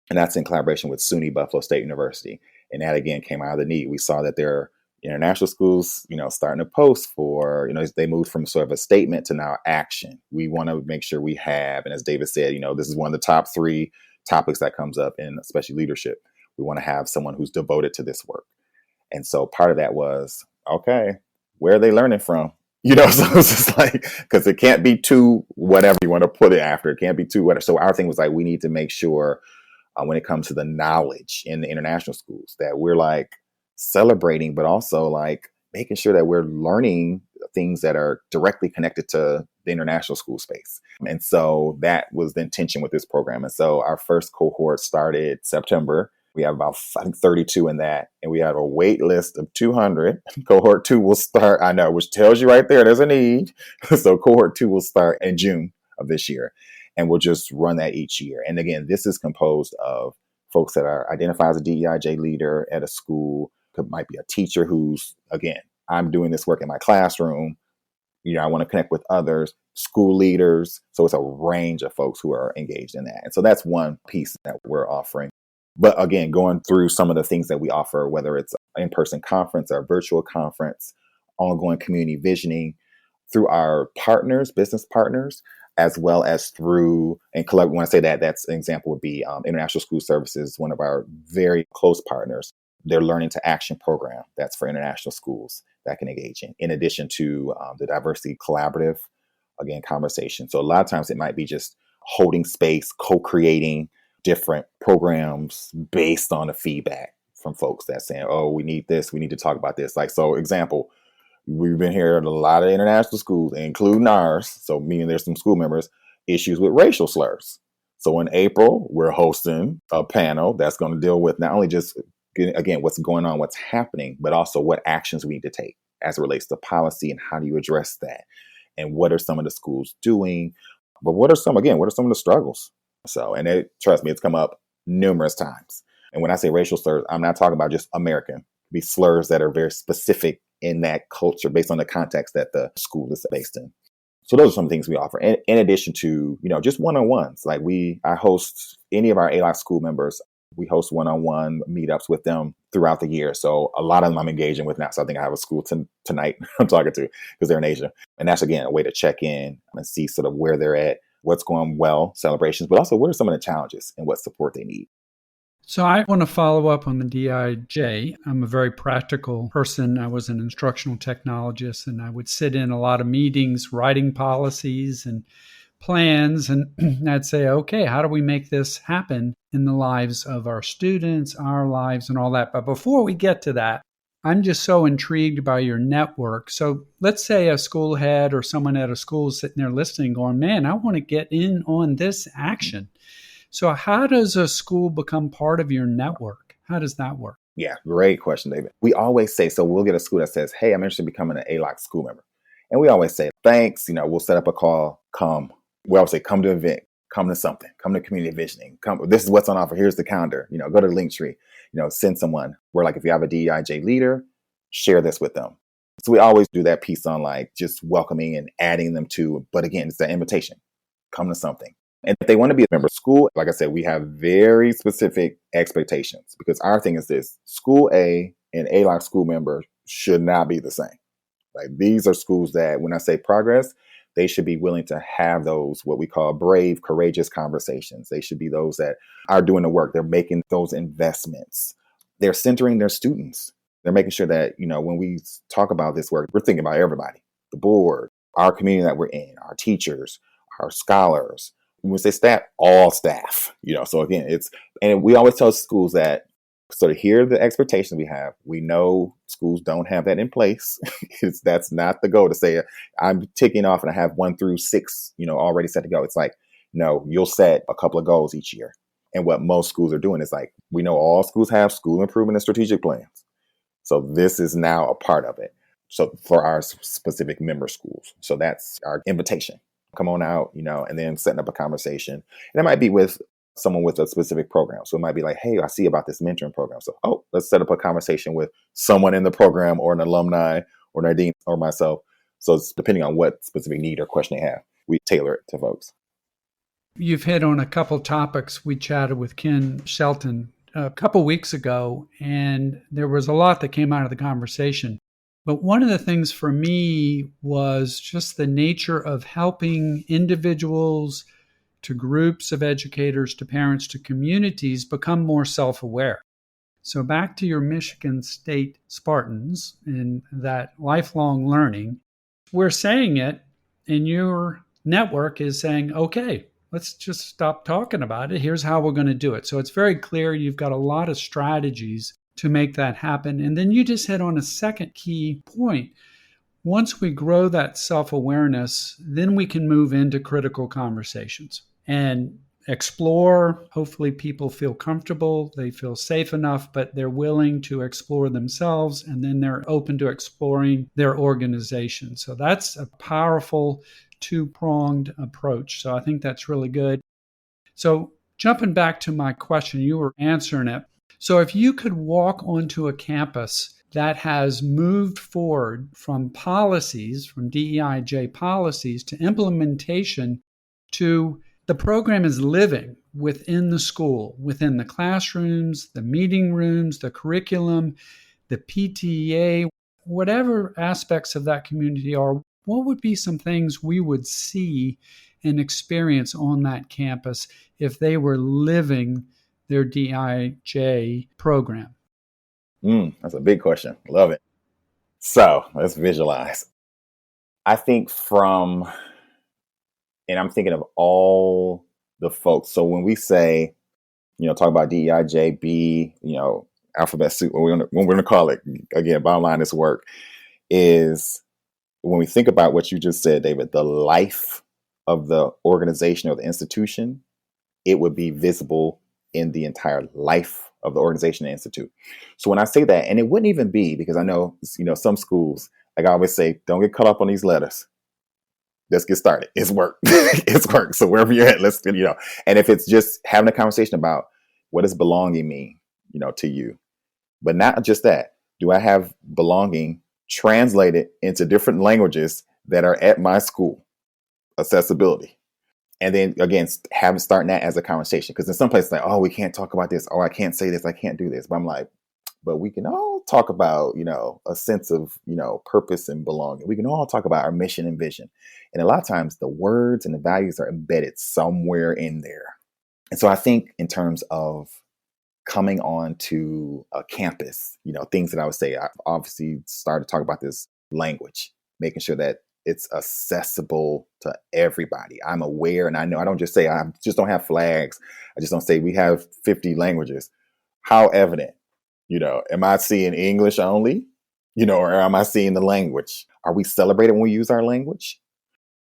and that's in collaboration with SUNY Buffalo State University. And that again came out of the need. We saw that there are international schools, starting to post for, they moved from sort of a statement to now action. We want to make sure we have, and as David said, this is one of the top 3 topics that comes up in especially leadership. We want to have someone who's devoted to this work. And so part of that was, okay, where are they learning from? So it's just like, because it can't be too whatever you want to put it after. It can't be too whatever. So our thing was like, we need to make sure when it comes to the knowledge in the international schools that we're like celebrating, but also like making sure that we're learning things that are directly connected to the international school space. And so that was the intention with this program. And so our first cohort started September. We have about, I think, 32 in that, and we have a wait list of 200. Cohort 2 will start, I know, which tells you right there's a need. So cohort 2 will start in June of this year, and we'll just run that each year. And again, this is composed of folks that are identified as a DEIJ leader at a school. It might be a teacher who's, again, I'm doing this work in my classroom. I want to connect with others, school leaders. So it's a range of folks who are engaged in that. And so that's one piece that we're offering. But again, going through some of the things that we offer, whether it's an in-person conference or virtual conference, ongoing community visioning, through our partners, business partners, as well as through, and collect, when I say that, that's an example would be International School Services, one of our very close partners. Their Learning to Action program, that's for international schools that can engage in addition to the Diversity Collaborative, again, conversation. So a lot of times it might be just holding space, co-creating different programs based on the feedback from folks that saying, oh, we need this, we need to talk about this. Like, so example, We've been hearing a lot of international schools, including ours, so meaning there's some school members, issues with racial slurs. So in April, we're hosting a panel that's going to deal with not only just, again, what's going on, what's happening, but also what actions we need to take as it relates to policy and how do you address that? And what are some of the schools doing? But what are some of the struggles? So, and trust me, it's come up numerous times. And when I say racial slurs, I'm not talking about just American. Be slurs that are very specific in that culture based on the context that the school is based in. So those are some things we offer. In addition to, just one-on-ones. Like I host any of our AIELOC school members. We host one-on-one meetups with them throughout the year. So a lot of them I'm engaging with now. So I think I have a school tonight I'm talking to because they're in Asia. And that's, again, a way to check in and see sort of where they're at, what's going well, celebrations, but also what are some of the challenges and what support they need. So I want to follow up on the DEIJ. I'm a very practical person. I was an instructional technologist, and I would sit in a lot of meetings, writing policies and plans, and I'd say, okay, how do we make this happen in the lives of our students, our lives, and all that? But before we get to that, I'm just so intrigued by your network. So let's say a school head or someone at a school is sitting there listening going, man, I want to get in on this action. So how does a school become part of your network? How does that work? Yeah, great question, David. We always say, so we'll get a school that says, hey, I'm interested in becoming an AIELOC school member. And we always say, thanks, we'll set up a call, come. We always say, come to an event, come to something, come to community visioning, come. This is what's on offer. Here's the calendar, go to the Linktree, send someone. We're like, if you have a DEIJ leader, share this with them. So we always do that piece on like just welcoming and adding them to, but again, it's that invitation, come to something. And if they want to be a member of school, like I said, we have very specific expectations because our thing is this: school A and AIELOC school member should not be the same. Like these are schools that when I say progress, they should be willing to have those, what we call brave, courageous conversations. They should be those that are doing the work. They're making those investments. They're centering their students. They're making sure that, when we talk about this work, we're thinking about everybody, the board, our community that we're in, our teachers, our scholars. When we say staff, all staff, so again, and we always tell schools that sort of here are the expectations we have. We know schools don't have that in place. That's not the goal to say I'm ticking off and I have 1 through 6, already set to go. It's like, no, you'll set a couple of goals each year. And what most schools are doing is like, we know all schools have school improvement and strategic plans. So this is now a part of it. So for our specific member schools. So that's our invitation. Come on out, and then setting up a conversation. And it might be with someone with a specific program. So it might be like, hey, I see about this mentoring program. So, let's set up a conversation with someone in the program or an alumni or Nadine or myself. So it's depending on what specific need or question they have, we tailor it to folks. You've hit on a couple topics. We chatted with Ken Shelton a couple weeks ago, and there was a lot that came out of the conversation. But one of the things for me was just the nature of helping individuals to groups of educators, to parents, to communities become more self-aware. So back to your Michigan State Spartans and that lifelong learning, we're saying it, and your network is saying, okay, let's just stop talking about it. Here's how we're going to do it. So it's very clear you've got a lot of strategies to make that happen. And then you just hit on a second key point. Once we grow that self-awareness, then we can move into critical conversations and explore. Hopefully people feel comfortable, they feel safe enough, but they're willing to explore themselves, and then they're open to exploring their organization. So that's a powerful two-pronged approach. So I think that's really good. So jumping back to my question, you were answering it. So if you could walk onto a campus that has moved forward from policies, from DEIJ policies to implementation to the program is living within the school, within the classrooms, the meeting rooms, the curriculum, the PTA, whatever aspects of that community are, what would be some things we would see and experience on that campus if they were living their DEIJ program? That's a big question. Love it. So let's visualize. I think and I'm thinking of all the folks. So when we say, talk about DEIJ, alphabet soup, when we're going to call it, again, bottom line, this work is when we think about what you just said, David, the life of the organization or the institution, it would be visible in the entire life of the organization and institute. So when I say that, and it wouldn't even be, because I know, some schools, like I always say, don't get caught up on these letters. Let's get started. It's work. It's work. So wherever you're at, let's, and if it's just having a conversation about what does belonging mean, to you, but not just that. Do I have belonging translated into different languages that are at my school? Accessibility. And then again, starting that as a conversation, because in some places like, oh, we can't talk about this, or I can't say this, I can't do this. But I'm like, but we can all talk about, a sense of, purpose and belonging. We can all talk about our mission and vision. And a lot of times the words and the values are embedded somewhere in there. And so I think in terms of coming on to a campus, things that I would say, I obviously started to talk about this language, making sure that it's accessible to everybody. I'm aware, and I know I don't just say I just don't have flags. I just don't say we have 50 languages. How evident, am I seeing English only, or am I seeing the language? Are we celebrating when we use our language?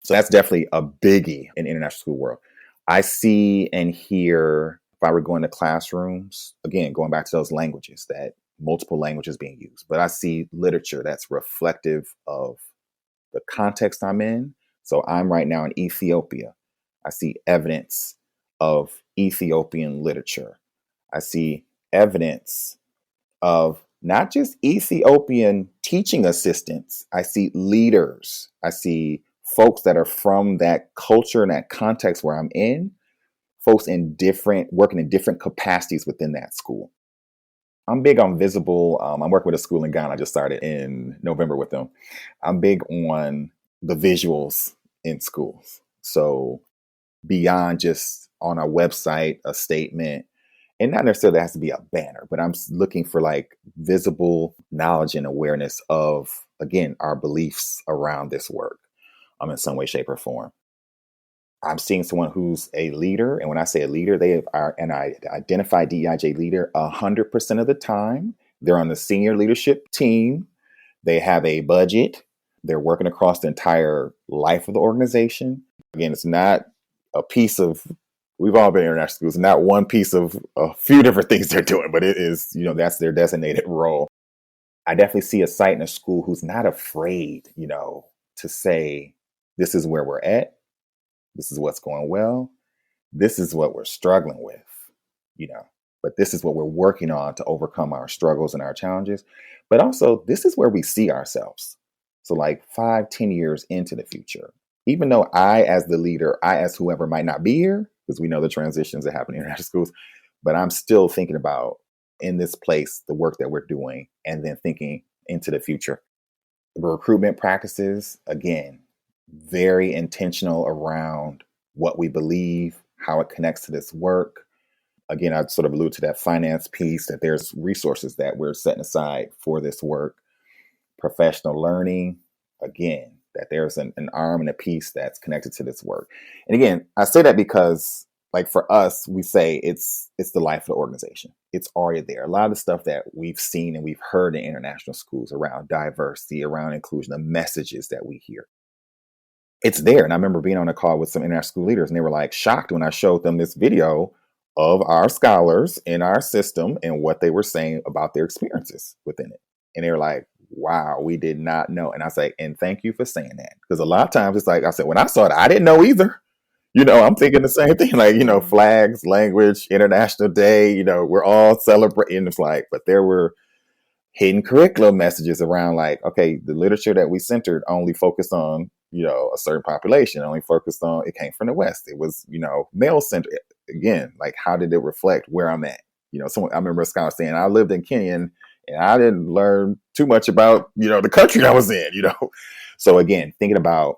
So that's definitely a biggie in the international school world. I see and hear, if I were going to classrooms, again, going back to those languages, that multiple languages being used, but I see literature that's reflective of the context I'm in. So I'm right now in Ethiopia. I see evidence of Ethiopian literature. I see evidence of not just Ethiopian teaching assistants. I see leaders. I see folks that are from that culture and that context where I'm in, folks working in different capacities within that school. I'm big on visible. I'm working with a school in Ghana. I just started in November with them. I'm big on the visuals in schools. So beyond just on a website, a statement, and not necessarily has to be a banner, but I'm looking for like visible knowledge and awareness of, again, our beliefs around this work in some way, shape, or form. I'm seeing someone who's a leader. And when I say a leader, they are an identified DEIJ leader 100% of the time. They're on the senior leadership team. They have a budget. They're working across the entire life of the organization. Again, it's not a piece of, we've all been in international schools, not one piece of a few different things they're doing, but it is, that's their designated role. I definitely see a site in a school who's not afraid, to say, this is where we're at. This is what's going well. This is what we're struggling with, but this is what we're working on to overcome our struggles and our challenges. But also, this is where we see ourselves. So like 5-10 years into the future, even though I, as the leader, I, as whoever might not be here, because we know the transitions that happen in international schools, but I'm still thinking about in this place, the work that we're doing, and then thinking into the future. The recruitment practices, again, very intentional around what we believe, how it connects to this work. Again, I sort of allude to that finance piece, that there's resources that we're setting aside for this work. Professional learning, again, that there's an arm and a piece that's connected to this work. And again, I say that because, like, for us, we say it's the life of the organization. It's already there. A lot of the stuff that we've seen and we've heard in international schools around diversity, around inclusion, the messages that we hear, it's there. And I remember being on a call with some international school leaders, and they were like shocked when I showed them this video of our scholars in our system and what they were saying about their experiences within it. And they were like, wow, we did not know. And I say, and thank you for saying that. Because a lot of times it's like, I said, when I saw it, I didn't know either. I'm thinking the same thing, like, flags, language, International Day, we're all celebrating. It's like, but there were hidden curriculum messages around, like, okay, the literature that we centered only focused on, a certain population, only focused on, it came from the West. It was, male centered. Again, like, how did it reflect where I'm at? I remember a scholar saying, I lived in Kenya and I didn't learn too much about, the country I was in, So again, thinking about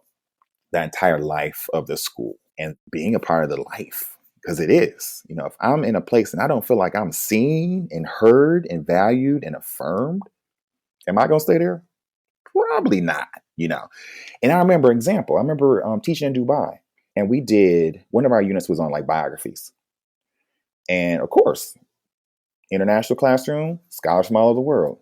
the entire life of the school and being a part of the life, because it is, if I'm in a place and I don't feel like I'm seen and heard and valued and affirmed, am I going to stay there? Probably not, And I remember teaching in Dubai, and one of our units was on like biographies. And of course, international classroom, scholars from all over the world.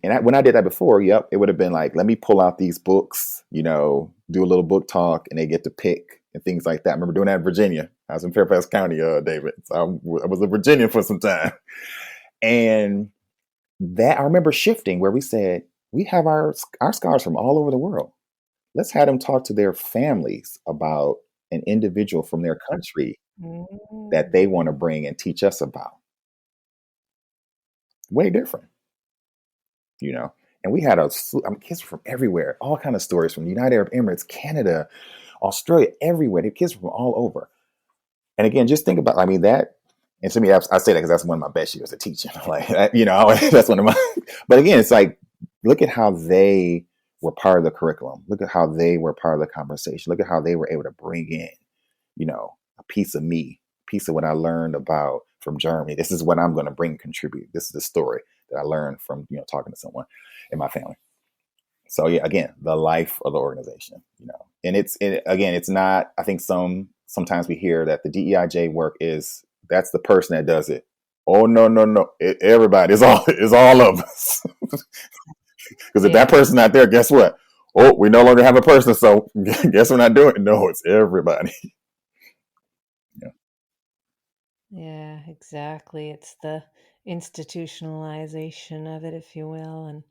And when I did that before, yep, it would have been like, let me pull out these books, do a little book talk, and they get to pick and things like that. I remember doing that in Virginia. I was in Fairfax County, David. So I was in Virginia for some time. And that I remember shifting where we said, we have our scholars from all over the world. Let's have them talk to their families about an individual from their country that they want to bring and teach us about. Way different, And we had kids from everywhere, all kind of stories from the United Arab Emirates, Canada, Australia, everywhere. The kids from all over. And again, just think about, that. And to me, I say that because that's one of my best years of teaching. That's one of my. But again, it's like, look at how they were part of the curriculum. Look at how they were part of the conversation. Look at how they were able to bring in, a piece of me, a piece of what I learned about from Germany. This is what I'm going to bring, contribute. This is the story that I learned from, talking to someone in my family. So yeah, again, the life of the organization, and it's not, I think sometimes we hear that the DEIJ work that's the person that does it. Oh, no. Everybody is all of us. Because if that person's not there, guess what? Oh, we no longer have a person. So guess we're not doing it. No, it's everybody. Yeah, exactly. It's the institutionalization of it, if you will, and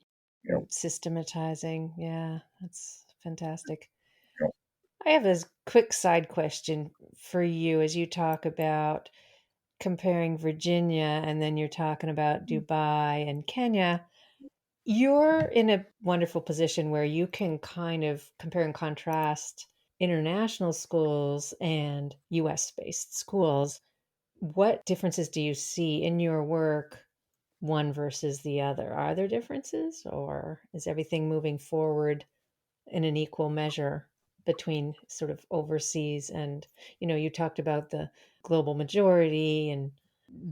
systematizing. Yeah, that's fantastic. Yep. I have a quick side question for you as you talk about comparing Virginia and then you're talking about Dubai and Kenya. You're in a wonderful position where you can kind of compare and contrast international schools and US-based schools. What differences do you see in your work, one versus the other? Are there differences, or is everything moving forward in an equal measure between sort of overseas and, you talked about the global majority, and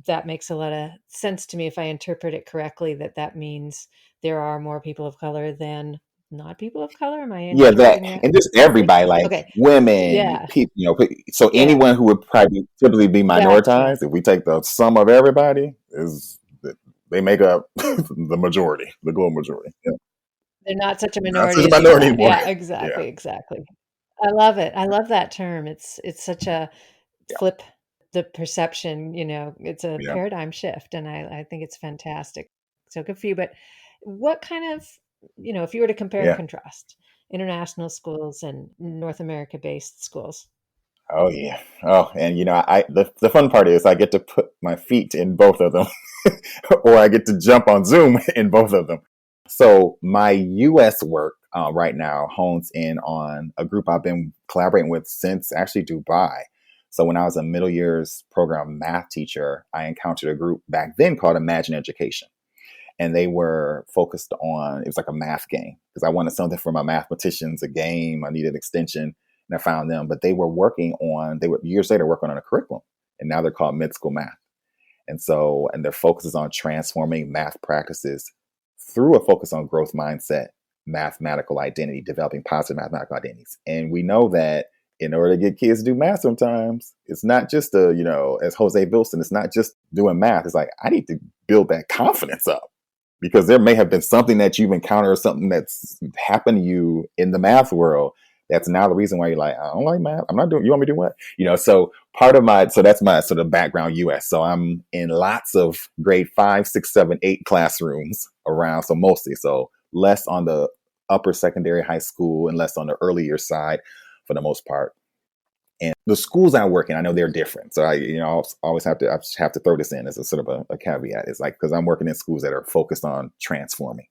that makes a lot of sense to me if I interpret it correctly, that means there are more people of color than not people of color. Am I interpreting that? And just everybody, like okay. women, people, so anyone who would probably typically be minoritized, if we take the sum of everybody, they make up the majority, the global majority. Yeah. They're not such a minority. Anymore. Yeah, exactly. I love it. I love that term. It's such a flip the perception, it's a paradigm shift, and I think it's fantastic. So good for you. But what kind of, if you were to compare and contrast international schools and North America based schools? Oh yeah. Oh, and the fun part is I get to put my feet in both of them, or I get to jump on Zoom in both of them. So my U.S. work right now hones in on a group I've been collaborating with since actually Dubai. So when I was a middle years program math teacher, I encountered a group back then called Imagine Education. And they were focused on, it was like a math game, because I wanted something for my mathematicians, a game. I needed extension, and I found them. But they were years later working on a curriculum, and now they're called mid-school math. And their focus is on transforming math practices through a focus on growth mindset, mathematical identity, developing positive mathematical identities. And we know that in order to get kids to do math sometimes, it's not just as Jose Bilson, it's not just doing math. It's like, I need to build that confidence up, because there may have been something that you've encountered or something that's happened to you in the math world that's now the reason why you're like, I don't like math. I'm not doing, you want me to do what? So that's my sort of background US. So I'm in lots of grade 5, 6, 7, 8 classrooms around. So mostly, less on the upper secondary high school and less on the earlier side for the most part. And the schools I work in, I know they're different. So I always have to throw this in as a sort of a caveat. It's like, because I'm working in schools that are focused on transforming.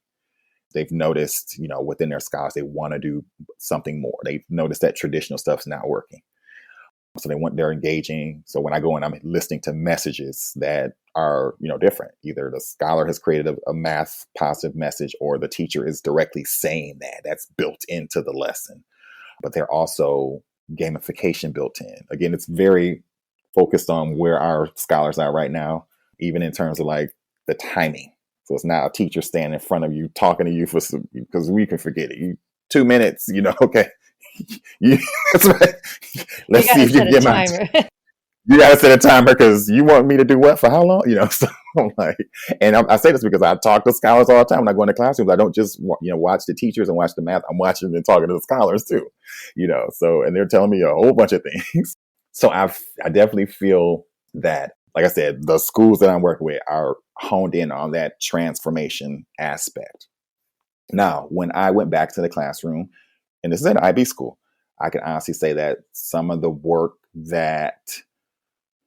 They've noticed, within their scholars, they want to do something more. They've noticed that traditional stuff's not working. So they're engaging. So when I go in, I'm listening to messages that are, different. Either the scholar has created a math positive message, or the teacher is directly saying that's built into the lesson. But they're also gamification built in. Again, it's very focused on where our scholars are right now, even in terms of like the timing. So it's not a teacher standing in front of you talking to you because we can forget it. 2 minutes, okay. That's right. Let's see if you can get my you got to set a timer because you want me to do what for how long? So I'm like, and I say this because I talk to scholars all the time when I go into classrooms. I don't just watch the teachers and watch the math. I'm watching and talking to the scholars too, So and they're telling me a whole bunch of things. So I definitely feel that, like I said, the schools that I'm working with are honed in on that transformation aspect. Now, when I went back to the classroom, and this is an IB school, I can honestly say that some of the work that,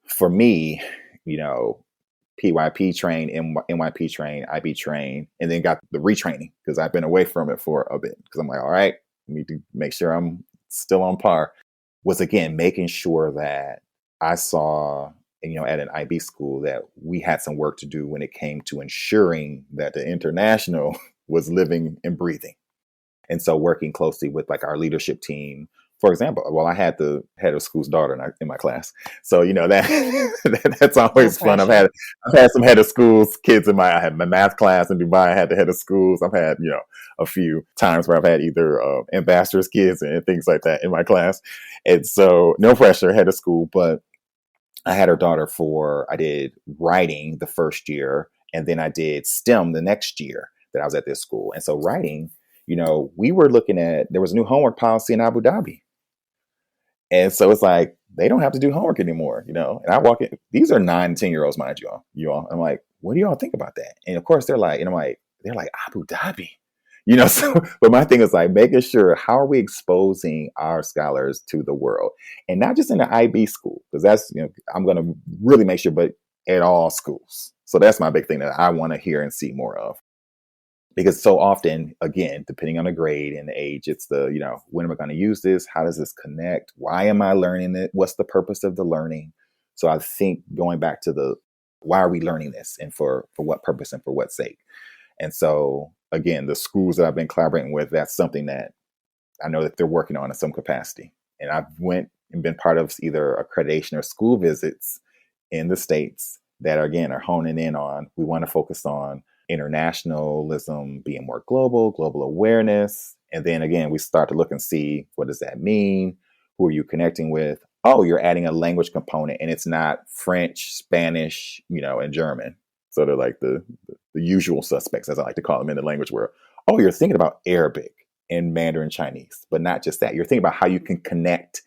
for me, PYP train, NYP train, IB train, and then got the retraining because I've been away from it for a bit because I'm like, all right, I need to make sure I'm still on par, was again, making sure that I saw, at an IB school that we had some work to do when it came to ensuring that the international was living and breathing. And so working closely with like our leadership team, for example, I had the head of school's daughter in my class. So, that's always fun. I've had some head of schools kids I had my math class in Dubai. I had the head of schools. I've had, a few times where I've had either ambassadors' kids and things like that in my class. And so no pressure, head of school, but I had her daughter I did writing the first year, and then I did STEM the next year that I was at this school. And so writing, we were looking at, there was a new homework policy in Abu Dhabi. And so it's like, they don't have to do homework anymore, And I walk in, these are 9, 10-year-olds, mind you all. I'm like, what do y'all think about that? And of course they're like, they're like Abu Dhabi, so, but my thing is like making sure, how are we exposing our scholars to the world, and not just in the IB school, because that's, I'm going to really make sure, but at all schools. So that's my big thing that I want to hear and see more of. Because so often, again, depending on the grade and the age, it's the, when am I going to use this? How does this connect? Why am I learning it? What's the purpose of the learning? So I think going back to why are we learning this, and for what purpose and for what sake? And so, again, the schools that I've been collaborating with, that's something that I know that they're working on in some capacity. And I've went and been part of either accreditation or school visits in the States that, again, are honing in on, we want to focus on internationalism, being more global awareness. And then again, we start to look and see, what does that mean? Who are you connecting with? Oh, you're adding a language component, and it's not French, Spanish, and German. So they're like the usual suspects, as I like to call them in the language world. Oh, you're thinking about Arabic and Mandarin Chinese, but not just that. You're thinking about how you can connect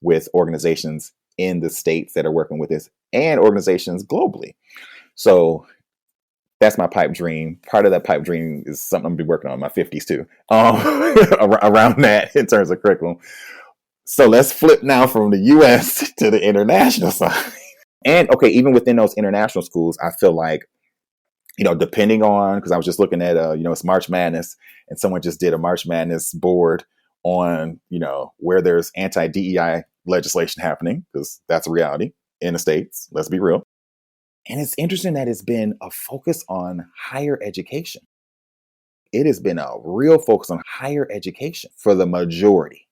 with organizations in the States that are working with this, and organizations globally. So that's my pipe dream. Part of that pipe dream is something I'm going to be working on in my 50s too, around that in terms of curriculum. So let's flip now from the U.S. to the international side. And okay, even within those international schools, I feel like, depending on, because I was just looking at, it's March Madness, and someone just did a March Madness board on, where there's anti-DEI legislation happening, because that's a reality in the States. Let's be real. And it's interesting that it's been a focus on higher education. It has been a real focus on higher education for the majority.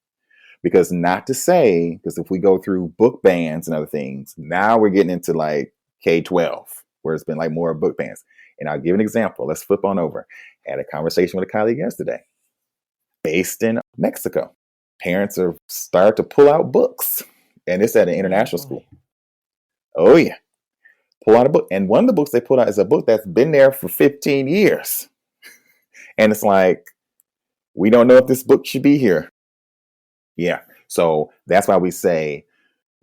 Because not to say, because if we go through book bans and other things, now we're getting into like K-12, where it's been like more book bans. And I'll give an example. Let's flip on over. I had a conversation with a colleague yesterday, based in Mexico. Parents are starting to pull out books, and it's at an international school. Oh yeah. Pull out a book. And one of the books they pulled out is a book that's been there for 15 years. And it's like, we don't know if this book should be here. Yeah. So that's why we say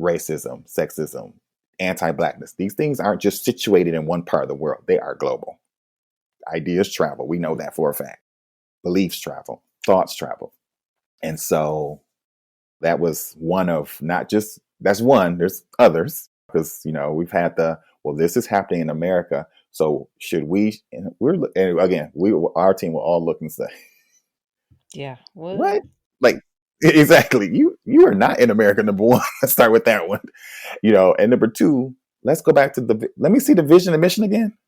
racism, sexism, anti-Blackness. These things aren't just situated in one part of the world. They are global. Ideas travel. We know that for a fact. Beliefs travel. Thoughts travel. And so that was one of, not just, that's one, there's others. Because, we've had this is happening in America. So should we, and again, our team will all look and say, yeah, what? Like, exactly. You are not in America, number one. Let's start with that one. And number two, let's go back to let me see the vision and mission again.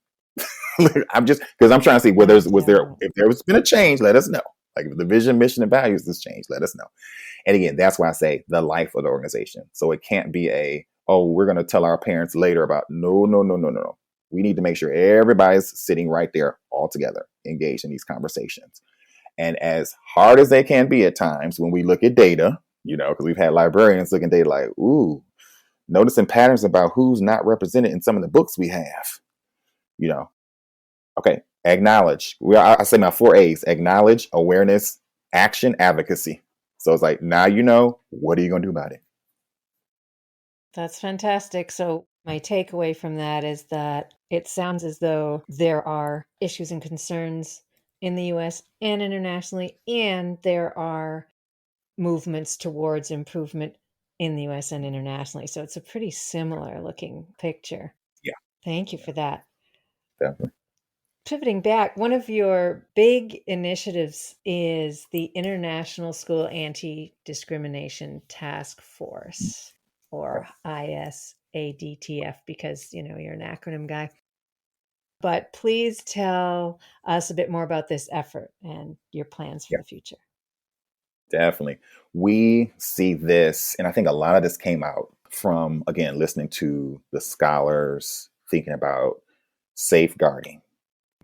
I'm just, because I'm trying to see whether if there's been a change, let us know. Like if the vision, mission, and values has changed, let us know. And again, that's why I say the life of the organization. So it can't be we're going to tell our parents later about, no. We need to make sure everybody's sitting right there all together, engaged in these conversations. And as hard as they can be at times when we look at data, because we've had librarians looking at data like, ooh, noticing patterns about who's not represented in some of the books we have. Okay, acknowledge. I say my 4 A's: acknowledge, awareness, action, advocacy. So it's like, now what are you going to do about it? That's fantastic. So my takeaway from that is that it sounds as though there are issues and concerns in the US and internationally, and there are movements towards improvement in the US and internationally. So it's a pretty similar looking picture. Yeah. Thank you for that. Definitely. Pivoting back, one of your big initiatives is the International School Anti-Discrimination Task Force, or ISADTF, because you're an acronym guy. But please tell us a bit more about this effort and your plans for the future. Definitely. We see this, and I think a lot of this came out from, again, listening to the scholars, thinking about safeguarding,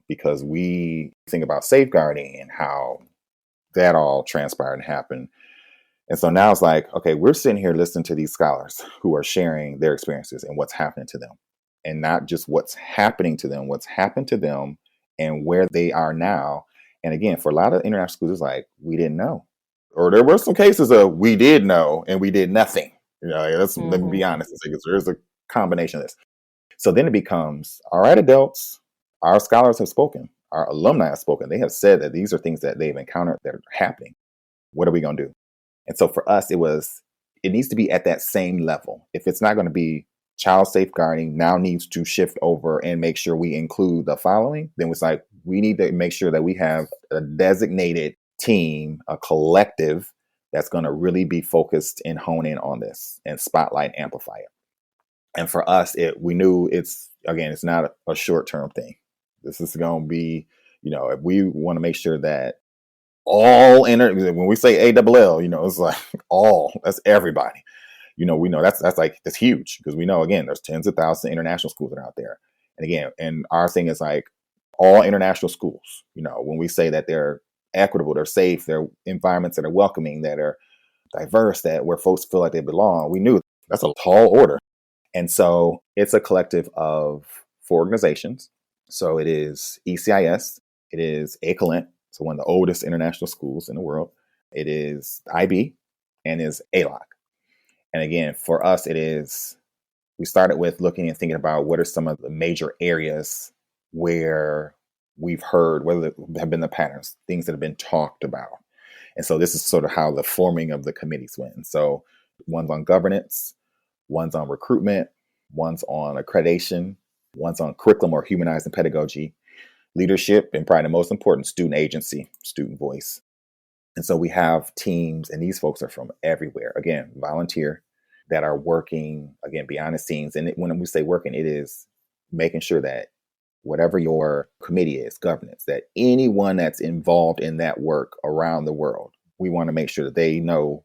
because we think about safeguarding and how that all transpired and happened. And so now it's like, okay, we're sitting here listening to these scholars who are sharing their experiences and what's happening to them. And not just what's happening to them, what's happened to them and where they are now. And again, for a lot of international schools, it's like, we didn't know. Or there were some cases of we did know and we did nothing. Let me be honest. There's a combination of this. So then it becomes, all right, adults, our scholars have spoken, our alumni have spoken. They have said that these are things that they've encountered that are happening. What are we going to do? And so for us, it needs to be at that same level. If it's not going to be child safeguarding, now needs to shift over and make sure we include the following, then it's like, we need to make sure that we have a designated team, a collective that's going to really be focused and hone in on this and spotlight and amplify it. And for us, we knew it's not a short-term thing. This is going to be, if we want to make sure that when we say ALL, it's like that's everybody. We know that's huge, because we know, again, there's tens of thousands of international schools that are out there. And again, and our thing is like all international schools, when we say that they're equitable, they're safe, they're environments that are welcoming, that are diverse, that where folks feel like they belong, we knew that's a tall order. And so it's a collective of 4 organizations. So it is ECIS, it is AIELOC, so one of the oldest international schools in the world. It is IB, and is AIELOC. And again, for us, we started with looking and thinking about what are some of the major areas where we've heard, whether there have been the patterns, things that have been talked about. And so this is sort of how the forming of the committees went. And so one's on governance, one's on recruitment, one's on accreditation, one's on curriculum or humanizing pedagogy, leadership, and probably the most important, student agency, student voice. And so we have teams, and these folks are from everywhere. Again, volunteer, that are working, again, behind the scenes. And when we say working, it is making sure that whatever your committee is, governance, that anyone that's involved in that work around the world, we want to make sure that they know.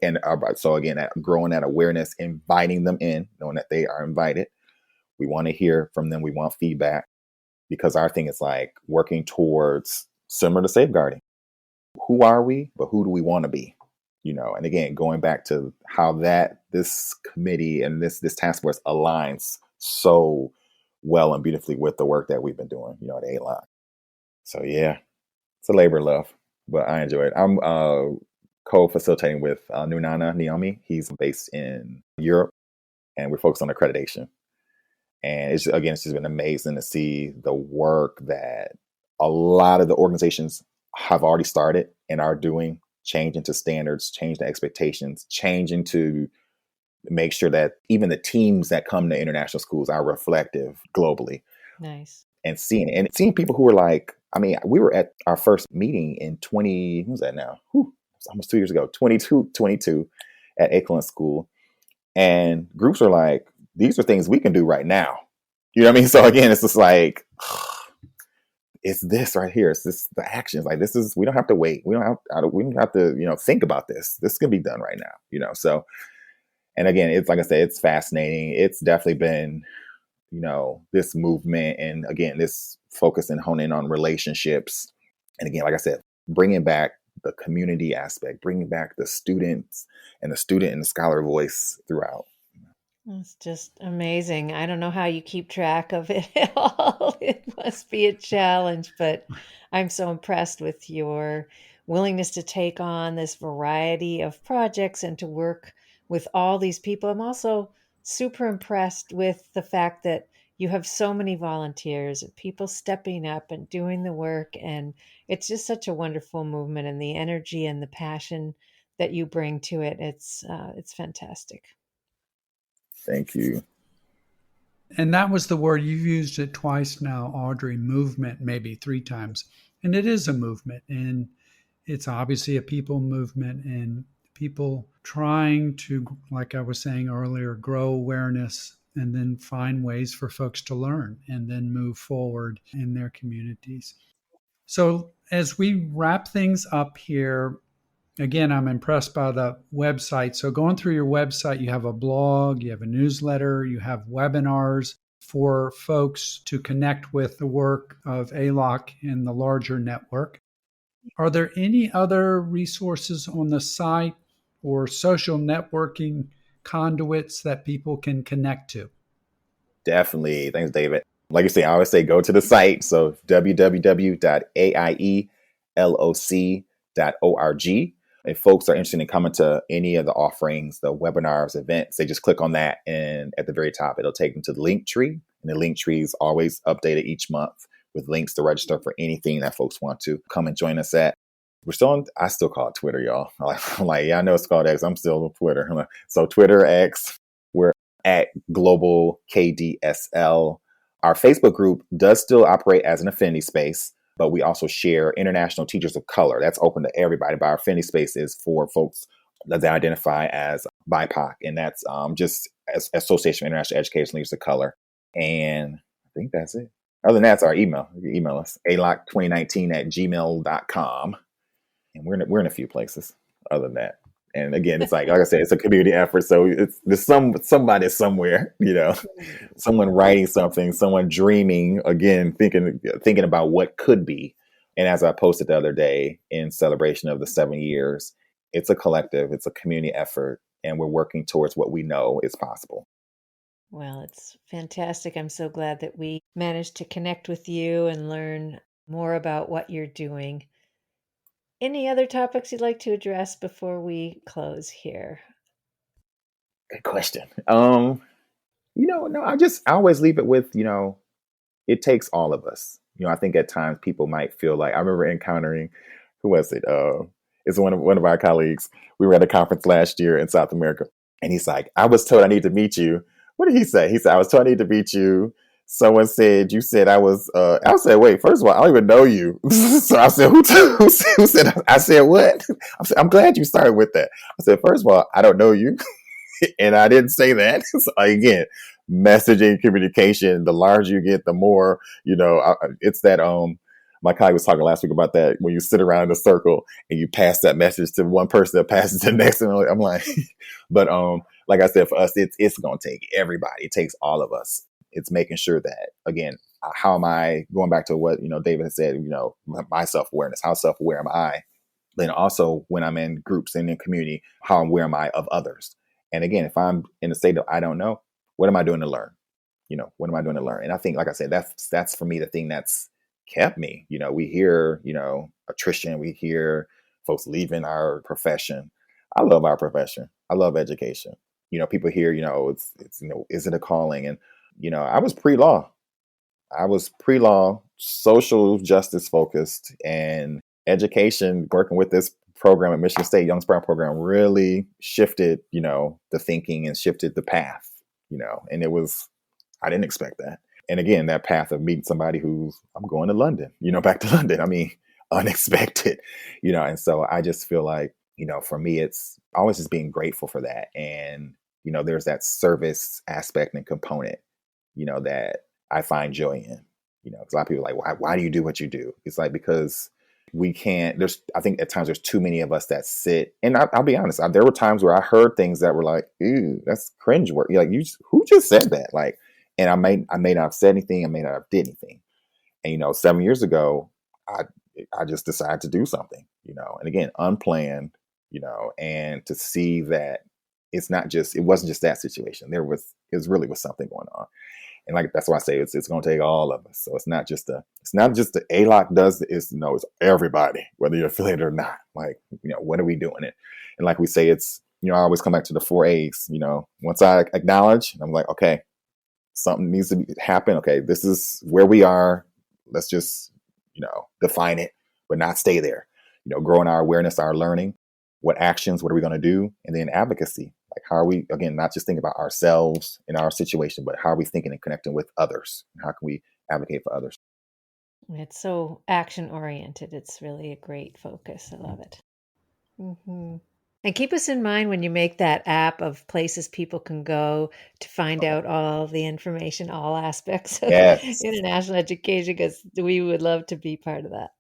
And so again, growing that awareness, inviting them in, knowing that they are invited. We want to hear from them. We want feedback, because our thing is like working towards similar to safeguarding. Who are we, but who do we want to be? And again, going back to how this committee and this task force aligns so well and beautifully with the work that we've been doing, at AIELOC. So yeah, it's a labor of love, but I enjoy it. I'm co-facilitating with Nunana Naomi. He's based in Europe, and we're focused on accreditation. And it's just been amazing to see the work that a lot of the organizations have already started and are doing, changing to standards, change the expectations, changing to make sure that even the teams that come to international schools are reflective globally. Nice. And seeing people who are like, we were at our first meeting in what was that now? Almost 2 years ago, 22 at AIELOC School. And groups are like, these are things we can do right now. You know what I mean? So again, it's just like, it's this right here. It's this, the actions. Like, this is, we don't have to wait. We don't have to, think about this. This can be done right now, so, and again, it's like I said, it's fascinating. It's definitely been, this movement, and again, this focus and hone in on relationships. And again, like I said, bringing back the community aspect, bringing back the students and the student and the scholar voice throughout. It's just amazing. I don't know how you keep track of it all. It must be a challenge, but I'm so impressed with your willingness to take on this variety of projects and to work with all these people. I'm also super impressed with the fact that you have so many volunteers and people stepping up and doing the work. And it's just such a wonderful movement, and the energy and the passion that you bring to it. It's fantastic. Thank you. And that was the word you've used it twice now, Audrey, movement, maybe three times. And it is a movement. And it's obviously a people movement and people trying to, like I was saying earlier, grow awareness and then find ways for folks to learn and then move forward in their communities. So as we wrap things up here, again, I'm impressed by the website. So going through your website, you have a blog, you have a newsletter, you have webinars for folks to connect with the work of AIELOC in the larger network. Are there any other resources on the site or social networking conduits that people can connect to? Definitely. Thanks, David. Like you say, I always say go to the site. So www.AIELOC.org. If folks are interested in coming to any of the offerings, the webinars, events, they just click on that. And at the very top, it'll take them to the link tree. And the link tree is always updated each month with links to register for anything that folks want to come and join us at. We're still on, I still call it Twitter, y'all. I'm like, yeah, I know it's called X. I'm still on Twitter. So Twitter, X, we're at Global KDSL. Our Facebook group does still operate as an affinity space, but we also share international teachers of color. That's open to everybody, but our affinity space is for folks that they identify as BIPOC, and that's just as Association of International Education Leaders of Color. And I think that's it. Other than that, it's our email. You can email us, ailoc2019@gmail.com. And we're in a few places other than that. And again, it's like I said, it's a community effort. So there's somebody somewhere, someone writing something, someone dreaming, again, thinking about what could be. And as I posted the other day in celebration of the 7 years, it's a collective, it's a community effort, and we're working towards what we know is possible. Well, it's fantastic. I'm so glad that we managed to connect with you and learn more about what you're doing. Any other topics you'd like to address before we close here? Good question. No, I always leave it with, it takes all of us. I think at times people might feel like, I remember encountering, who was it? It's one of our colleagues. We were at a conference last year in South America, and he's like, I was told I need to meet you. What did he say? He said, I was told I need to meet you. Someone said, you said I was, I said, wait, first of all, I don't even know you. So I said, who said, I said, what? I'm glad you started with that. I said, first of all, I don't know you. And I didn't say that. So again, messaging, communication, the larger you get, the more, it's that, my colleague was talking last week about that when you sit around in a circle and you pass that message to one person that passes to the next. And I'm like, but, like I said, for us, it's going to take everybody. It takes all of us. It's making sure that, again, how am I going back to what, David has said, my self-awareness, how self-aware am I? Then also when I'm in groups and in community, how aware am I of others? And again, if I'm in a state of I don't know, what am I doing to learn? What am I doing to learn? And I think, like I said, that's for me the thing that's kept me. We hear, attrition, we hear folks leaving our profession. I love our profession. I love education. People hear, it's is it a calling? And I was pre-law. Social justice focused, and education, working with this program at Michigan State Young Sprout program really shifted, the thinking and shifted the path, and I didn't expect that. And again, that path of meeting somebody I'm going to London, back to London. I mean, unexpected, and so I just feel like, for me, it's always just being grateful for that. And, there's that service aspect and component, that I find joy in, because a lot of people are like, why do you do what you do? It's like, because we can't, I think at times there's too many of us that sit, and I'll be honest, there were times where I heard things that were like, ew, that's cringe work. You're like, who just said that? Like, and I may not have said anything, I may not have did anything. And, 7 years ago, I just decided to do something, and again, unplanned, and to see that it wasn't just that situation. It really was something going on. And like, that's why I say it's going to take all of us. So it's not just the AIELOC does it's everybody, whether you're affiliated or not. Like, when are we doing it? And like we say, it's, I always come back to the 4 A's. Once I acknowledge, I'm like, okay, something needs to happen. Okay, this is where we are. Let's just, define it, but not stay there. Growing our awareness, our learning, what actions, what are we going to do? And then advocacy. Like, how are we, again, not just thinking about ourselves and our situation, but how are we thinking and connecting with others? How can we advocate for others? It's so action oriented. It's really a great focus. I love it. Mm-hmm. And keep us in mind when you make that app of places people can go to find out all the information, all aspects of international education, because we would love to be part of that.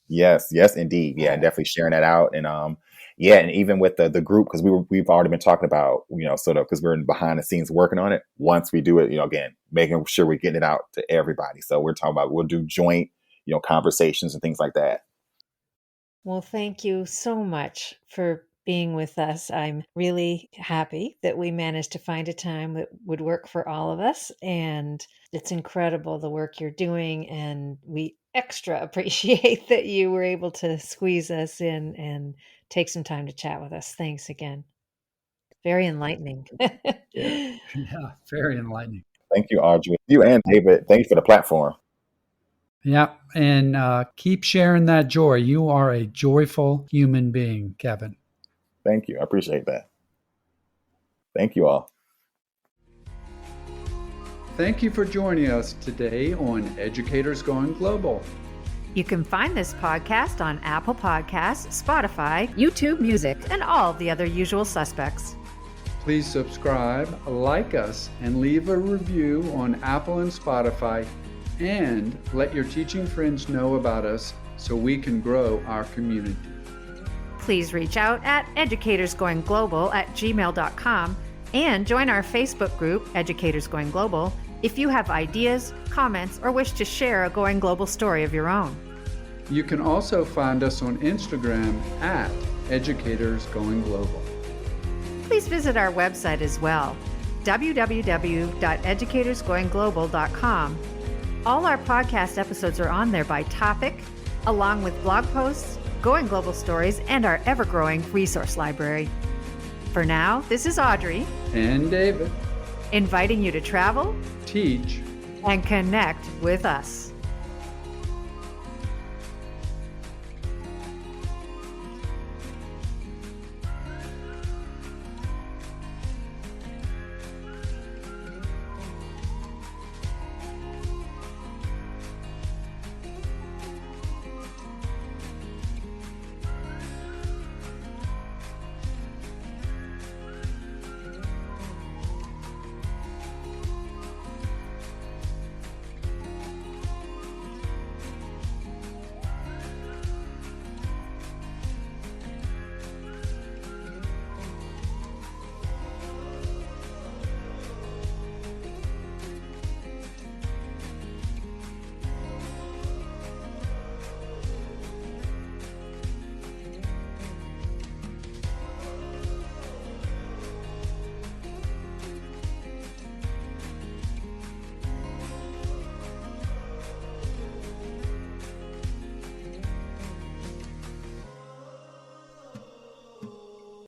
Yes, indeed. Yeah, definitely sharing that out. And and even with the group, because we've already been talking about, sort of, because we're behind the scenes working on it. Once we do it, again, making sure we're getting it out to everybody. So we're talking about, we'll do joint, conversations and things like that. Well, thank you so much for being with us. I'm really happy that we managed to find a time that would work for all of us. And it's incredible the work you're doing. And we extra appreciate that you were able to squeeze us in and take some time to chat with us. Thanks again. Very enlightening. Yeah, very enlightening. Thank you, Audrey. You and David, thank you for the platform. Yeah, and keep sharing that joy. You are a joyful human being, Kevin. Thank you. I appreciate that. Thank you all. Thank you for joining us today on Educators Going Global. You can find this podcast on Apple Podcasts, Spotify, YouTube Music, and all the other usual suspects. Please subscribe, like us, and leave a review on Apple and Spotify, and let your teaching friends know about us so we can grow our community. Please reach out at educatorsgoingglobal@gmail.com and join our Facebook group, Educators Going Global, if you have ideas, comments, or wish to share a Going Global story of your own. You can also find us on Instagram at Educators Going Global. Please visit our website as well, www.educatorsgoingglobal.com. All our podcast episodes are on there by topic, along with blog posts, Going Global stories, and our ever-growing resource library. For now, this is Audrey and David, inviting you to travel, teach, and connect with us.